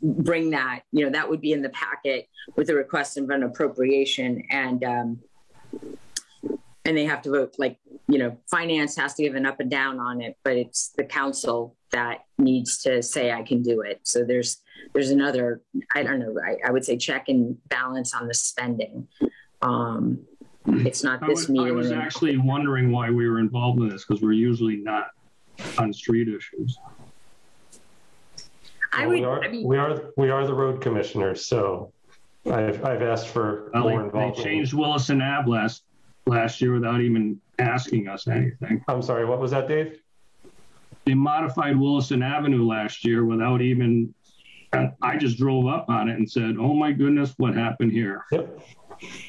bring that. That would be in the packet with the request of an appropriation, and they have to vote. Finance has to give an up and down on it, but it's the council that needs to say I can do it. So there's another, I don't know, I would say check and balance on the spending. It's not this meeting. I was actually wondering why we were involved in this, because we're usually not on street issues. We are the road commissioners, so I've asked for more involvement. They changed Williston Ave last year without even asking us anything. I'm sorry, what was that, Dave? They modified Williston Avenue last year without even, I just drove up on it and said, oh my goodness, what happened here?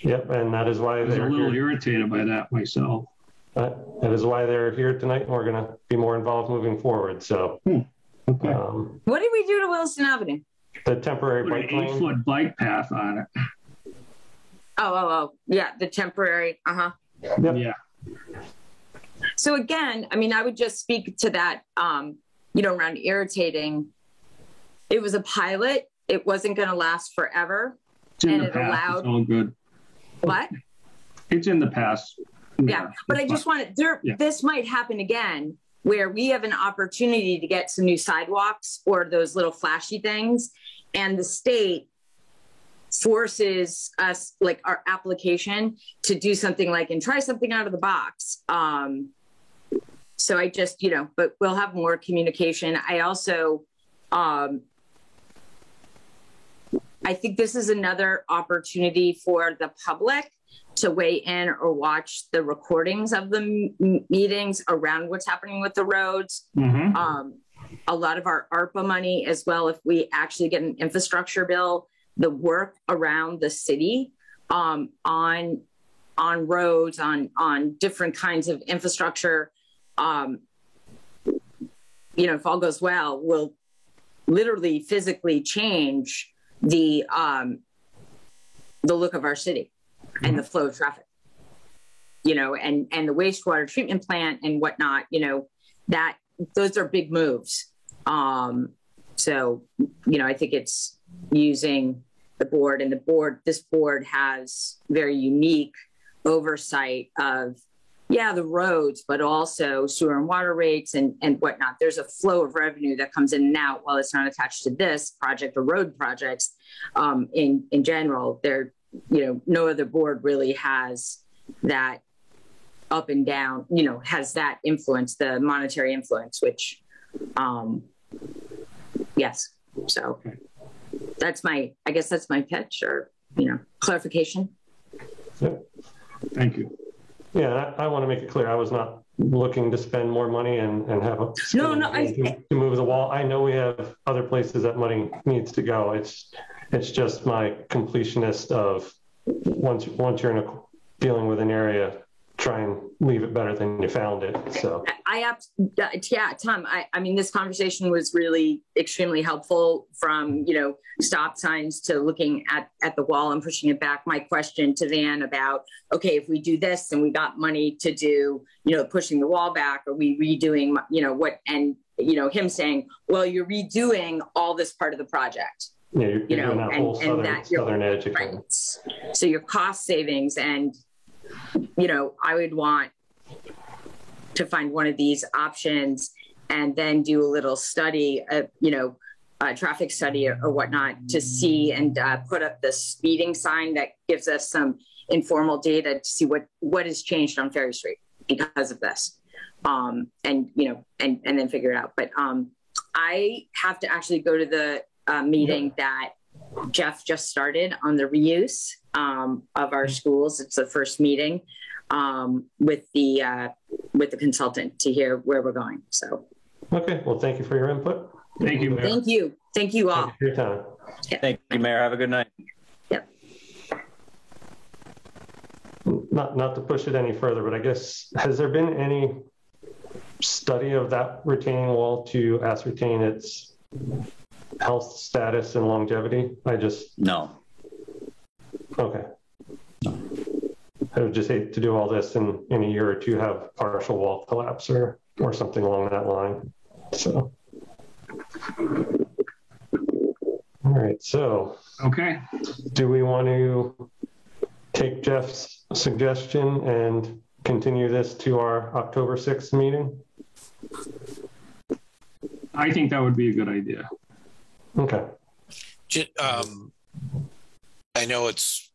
Yep, and that is why I was a little irritated by that myself. That is why they're here tonight, and we're going to be more involved moving forward. So, okay. What did we do to Williston Avenue? The temporary put bike an lane. 8-foot bike path on it. Oh, yeah, the temporary. Yep. Yeah. So again, I mean, I would just speak to that, around irritating. It was a pilot. It wasn't going to last forever. It's in the past. It's all good. What? It's in the past. Yeah, but I just wanted this might happen again where we have an opportunity to get some new sidewalks or those little flashy things, and the state forces us, like our application, to do something like and try something out of the box. So I just, but we'll have more communication. I also, I think this is another opportunity for the public to weigh in or watch the recordings of the meetings around what's happening with the roads. Mm-hmm. A lot of our ARPA money as well, if we actually get an infrastructure bill, the work around the city on roads, on different kinds of infrastructure, if all goes well, will literally physically change the look of our city and the flow of traffic, and the wastewater treatment plant and whatnot, that those are big moves. So, I think it's using the board, and this board has very unique oversight of, the roads, but also sewer and water rates and whatnot. There's a flow of revenue that comes in and out while it's not attached to this project or road projects. In general, no other board really has that up and down, has that influence, the monetary influence, which, yes. So that's my pitch or, clarification. Yep. Thank you. Yeah, I want to make it clear. I was not looking to spend more money and have to move the wall. I know we have other places that money needs to go. It's just my completionist of once you're dealing with an area, try and leave it better than you found it. So Tom, I mean, this conversation was really extremely helpful, from, stop signs to looking at the wall and pushing it back. My question to Van about, okay, if we do this and we got money to do, pushing the wall back, are we redoing, what, and, him saying, well, you're redoing all this part of the project. Yeah, you're doing that whole southern edge again. Right. So your cost savings, and I would want to find one of these options and then do a little study, a traffic study or whatnot, to see and put up the speeding sign that gives us some informal data to see what has changed on Ferry Street because of this, and then figure it out. But I have to actually go to the meeting that Jeff just started on the reuse of our schools. It's the first meeting with the consultant to hear where we're going. So, okay. Well, thank you for your input. Thank you, Mayor. Thank you all. Thank you for your time. Yeah. Thank you, Mayor. Have a good night. Yep. Not to push it any further, but I guess, has there been any study of that retaining wall to ascertain its health status and longevity? No. Okay. I would just hate to do all this in a year or two, have partial wall collapse or something along that line. So, all right. So, okay. Do we want to take Jeff's suggestion and continue this to our October 6th meeting? I think that would be a good idea. Okay. I know it's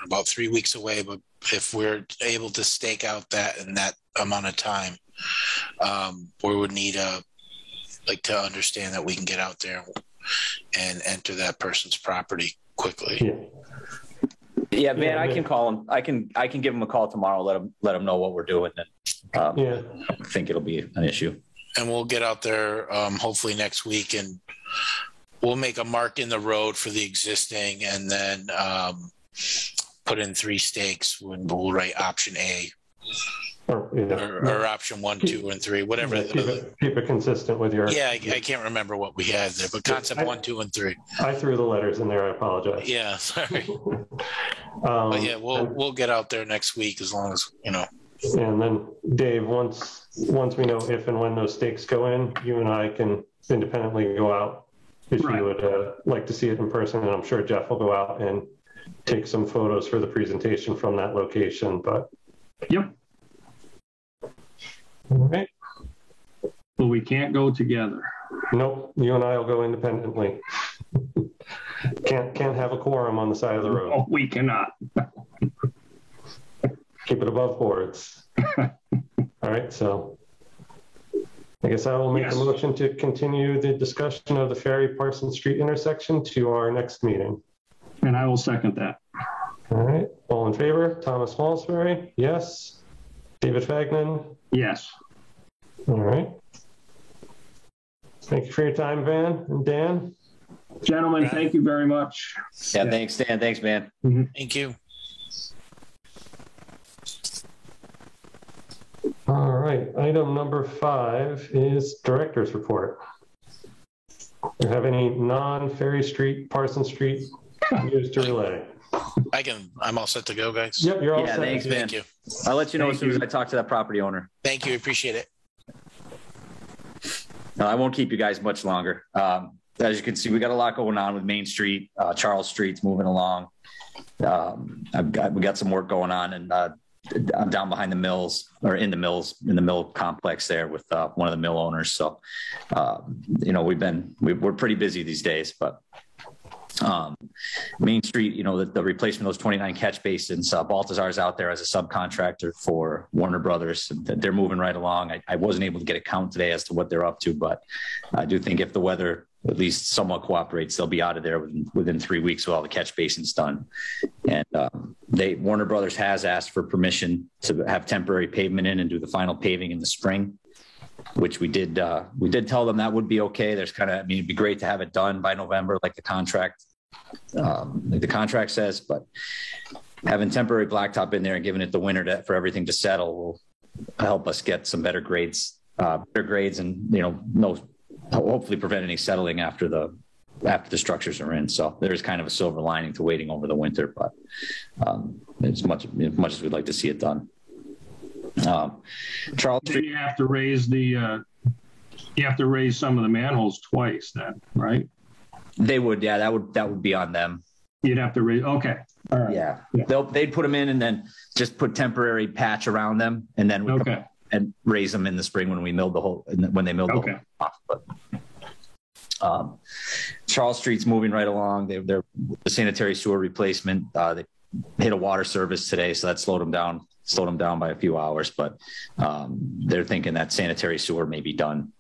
about 3 weeks away, but if we're able to stake out that in that amount of time, we would need to understand that we can get out there and enter that person's property quickly. Yeah, man, I can call him. I can give him a call tomorrow. Let him know what we're doing. And I think it'll be an issue. And we'll get out there hopefully next week, and we'll make a mark in the road for the existing, and then put in 3 stakes when we'll write option A or option 1, 2, and 3, whatever. Yeah, keep it consistent with your. Yeah, I can't remember what we had there, but concept 1, 2, and 3. I threw the letters in there. I apologize. Yeah, sorry. But yeah, we'll get out there next week, as long as And then, Dave, once we know if and when those stakes go in, you and I can independently go out if you would like to see it in person. And I'm sure Jeff will go out and take some photos for the presentation from that location. But yep. All right. But we can't go together. Nope. You and I will go independently. Can't have a quorum on the side of the road. Oh, we cannot. Keep it above boards. All right. So I guess I will make a motion to continue the discussion of the Ferry Parsons Street intersection to our next meeting. And I will second that. All right. All in favor? Thomas Malsbury? Yes. David Fagnan? Yes. All right. Thank you for your time, Van and Dan. Gentlemen, thank you very much. Yeah, thanks, Dan. Thanks, man. Mm-hmm. Thank you. All right. Item number 5 is director's report. Do you have any non-Ferry Street, Parsons Street news to relay? I'm all set to go, guys. Yep, you're all set. Thanks, man. Thank you. I'll let you know as soon as I talk to that property owner. Thank you. Appreciate it. No, I won't keep you guys much longer. As you can see, we got a lot going on with Main Street. Charles Street's moving along. We got some work going on, and I'm down behind the mills, or in the mill complex there with one of the mill owners. So, we're pretty busy these days, but Main Street, the replacement of those 29 catch basins, Baltazar's out there as a subcontractor for Warner Brothers. They're moving right along. I wasn't able to get a count today as to what they're up to, but I do think if the weather at least somewhat cooperates, they'll be out of there within 3 weeks with all the catch basins done. And Warner Brothers has asked for permission to have temporary pavement in and do the final paving in the spring, which we did tell them that would be okay. It'd be great to have it done by November, like the contract says, but having temporary blacktop in there and giving it the winter for everything to settle will help us get some better grades and, hopefully prevent any settling after the structures are in. So there's kind of a silver lining to waiting over the winter, but as much as we'd like to see it done. Charles Street, you have to raise some of the manholes twice then, right? They would, yeah, that would be on them. You'd have to raise, okay. All right. Yeah. They'd put them in and then just put temporary patch around them, and then and raise them in the spring when they milled the whole off. But Charles Street's moving right along. They're the sanitary sewer replacement. They hit a water service today, so that slowed them down by a few hours. But they're thinking that sanitary sewer may be done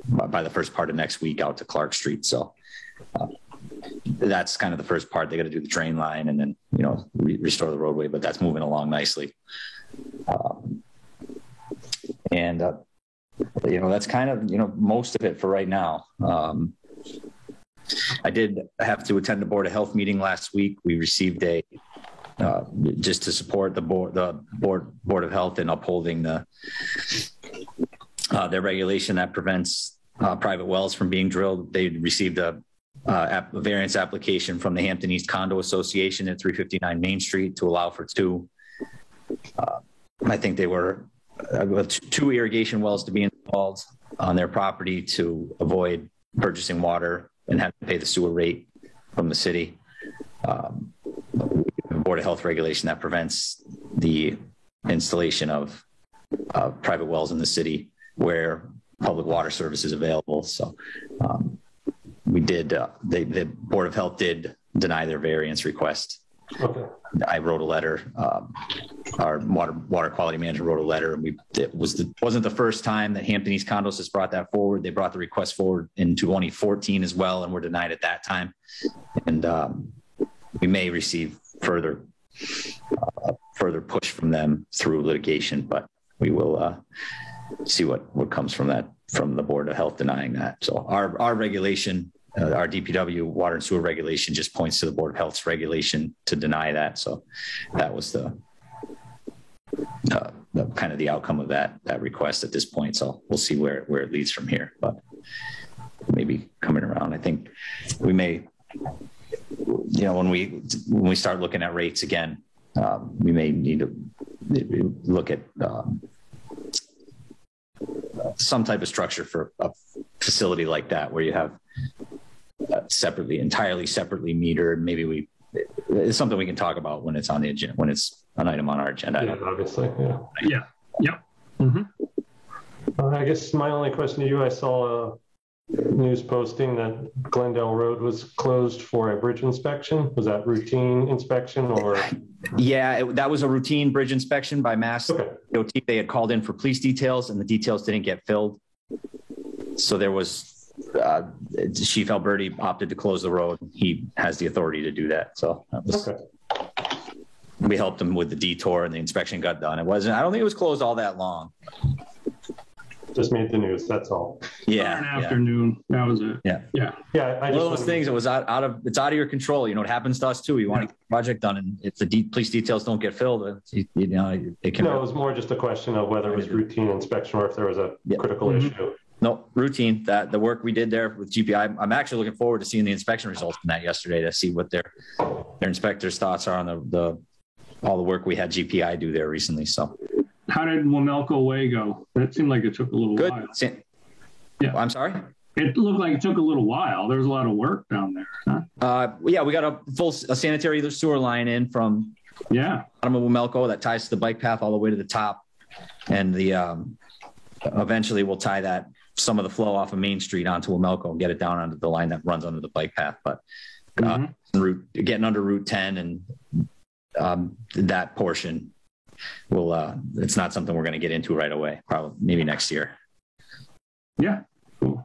by the first part of next week out to Clark Street. So that's kind of the first part. They got to do the drain line and then restore the roadway, but that's moving along nicely. That's kind of, most of it for right now. I did have to attend the Board of Health meeting last week. We received just to support the board of Health in upholding their regulation that prevents private wells from being drilled. They received a variance application from the Hampton East Condo Association at 359 Main Street to allow for two. I think they were 2 irrigation wells to be installed on their property to avoid purchasing water and have to pay the sewer rate from the city. Board of Health regulation that prevents the installation of private wells in the city where public water service is available. So we did, the Board of Health did deny their variance request. Okay. I wrote a letter. Our water quality manager wrote a letter, and wasn't the first time that Hampton East Condos has brought that forward. They brought the request forward in 2014 as well, and were denied at that time. And we may receive further push from them through litigation, but we will see what comes from that, from the Board of Health denying that. So our regulation. Our DPW water and sewer regulation just points to the Board of Health's regulation to deny that. So that was the kind of the outcome of that request at this point. So we'll see where it leads from here, but maybe coming around. I think we may, when we start looking at rates again, we may need to look at some type of structure for a facility like that, where you have entirely separately metered. Maybe it's something we can talk about when it's on the agenda, when it's an item on our agenda. Yeah, obviously. Yeah. Yep. Mm-hmm. I guess my only question to you, I saw a news posting that Glendale Road was closed for a bridge inspection. Was that routine inspection or? Yeah, that was a routine bridge inspection by Mass DOT. They had called in for police details, and the details didn't get filled. So there was, Chief Alberti opted to close the road. He has the authority to do that. So that was, we helped him with the detour, and the inspection got done. I don't think it was closed all that long. Just made the news. That's all. Yeah. An afternoon. That was it. Yeah. Yeah. One of those things that was out of your control. It happens to us too. You want to get the project done, and if the police details don't get filled, it can. No, it was more just a question of whether it was routine inspection or if there was a critical issue. No, routine. That the work we did there with GPI, I'm actually looking forward to seeing the inspection results from that yesterday to see what their inspectors' thoughts are on all the work we had GPI do there recently. So, how did Wamelco Way go? It seemed like it took a little while. Yeah. I'm sorry? It looked like it took a little while. There's a lot of work down there. Huh? Yeah, we got a sanitary sewer line in from bottom of Womelco that ties to the bike path all the way to the top. And eventually we'll tie some of the flow off of Main Street onto Womelco and get it down onto the line that runs under the bike path. But getting under Route 10 and that portion it's not something we're going to get into right away. Probably maybe next year. Yeah. Cool.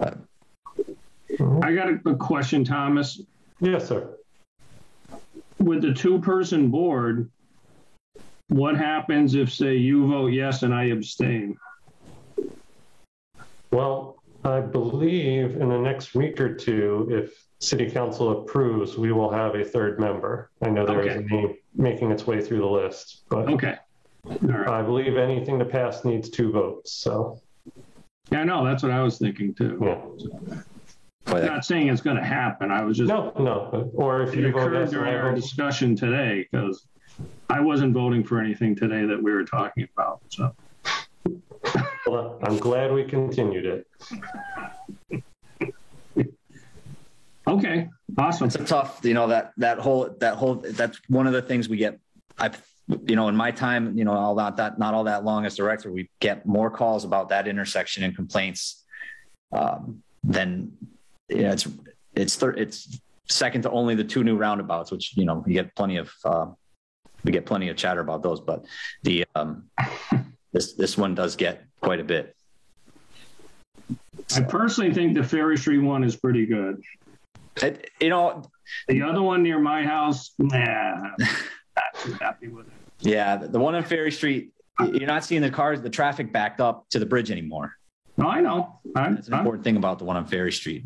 I got a question, Thomas. Yes, sir. With the 2-person board, what happens if, say, you vote yes and I abstain? Well, I believe in the next week or two, if City Council approves, we will have a third member. I know there is a name making its way through the list, but all right. I believe anything to pass needs 2 votes. So, yeah, no, that's what I was thinking too. Yeah. I'm not saying it's going to happen. I was just no. Or if you vote yes, during our discussion today, because I wasn't voting for anything today that we were talking about. So, well, I'm glad we continued it. Okay, awesome. It's a tough, that's one of the things we get. In my time, not all that long as director, we get more calls about that intersection and complaints than it's second to only the 2 new roundabouts, which we get plenty of chatter about those, but the this one does get quite a bit. I personally think the Ferry Street one is pretty good. The other one near my house, not too happy with it. Yeah, the one on Ferry Street, you're not seeing the traffic backed up to the bridge anymore. No, I know. That's an important thing about the one on Ferry Street.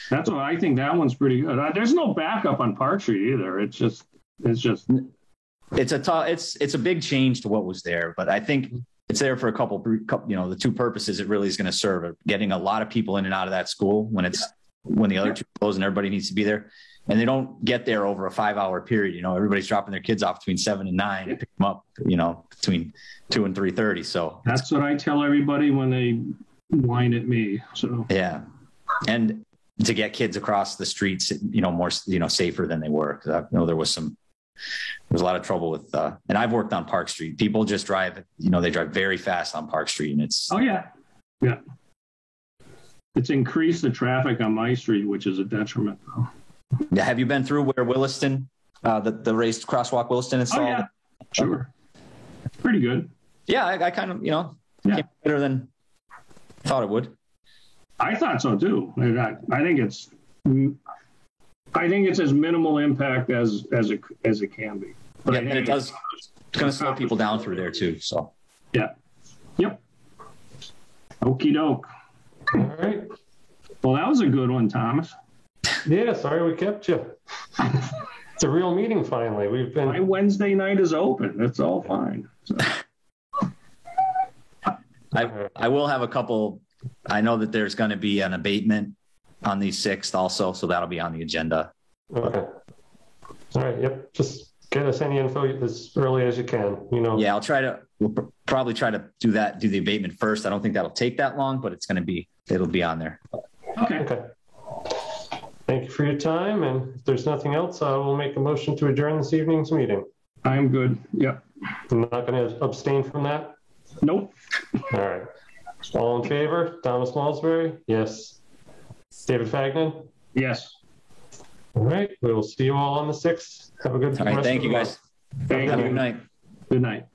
That's what I think. That one's pretty good. There's no backup on Park Street either. It's a big change to what was there, but I think it's there for a couple, the 2 purposes it really is going to serve: getting a lot of people in and out of that school when the other 2 close and everybody needs to be there. And they don't get there over a 5-hour period. Everybody's dropping their kids off between 7 and 9 and pick them up, between 2 and 3:30. So that's what I tell everybody when they whine at me. So yeah, and to get kids across the streets, more, safer than they were. There was a lot of trouble with, and I've worked on Park Street. People just drive, they drive very fast on Park Street, and it's. Oh yeah. It's increased the traffic on my street, which is a detriment, though. Yeah, have you been through where Williston, the raised crosswalk Williston installed? Oh, yeah, sure. Pretty good. Yeah, I kind of, came better than I thought it would. I thought so too. I think it's as minimal impact as it can be. But and it does. It's going to slow people down through there too. So. Yeah. Yep. Okie doke. All right. Well, that was a good one, Thomas. Yeah, sorry we kept you. It's a real meeting finally. My Wednesday night is open. It's all fine. So. I will have a couple. I know that there's going to be an abatement on the 6th also, so that'll be on the agenda. Okay. All right. Yep. Just get us any info as early as you can. Yeah, we'll probably try to do the abatement first. I don't think that'll take that long, but it'll be on there. Okay. Thank you for your time. And if there's nothing else, I will make a motion to adjourn this evening's meeting. I'm good. Yep. I'm not going to abstain from that? Nope. All right. All in favor? Thomas Malsbury? Yes. David Fagnan? Yes. All right. We will see you all on the 6th. Have a good All right. Thank you, guys. Thank you. Have a good night. Good night.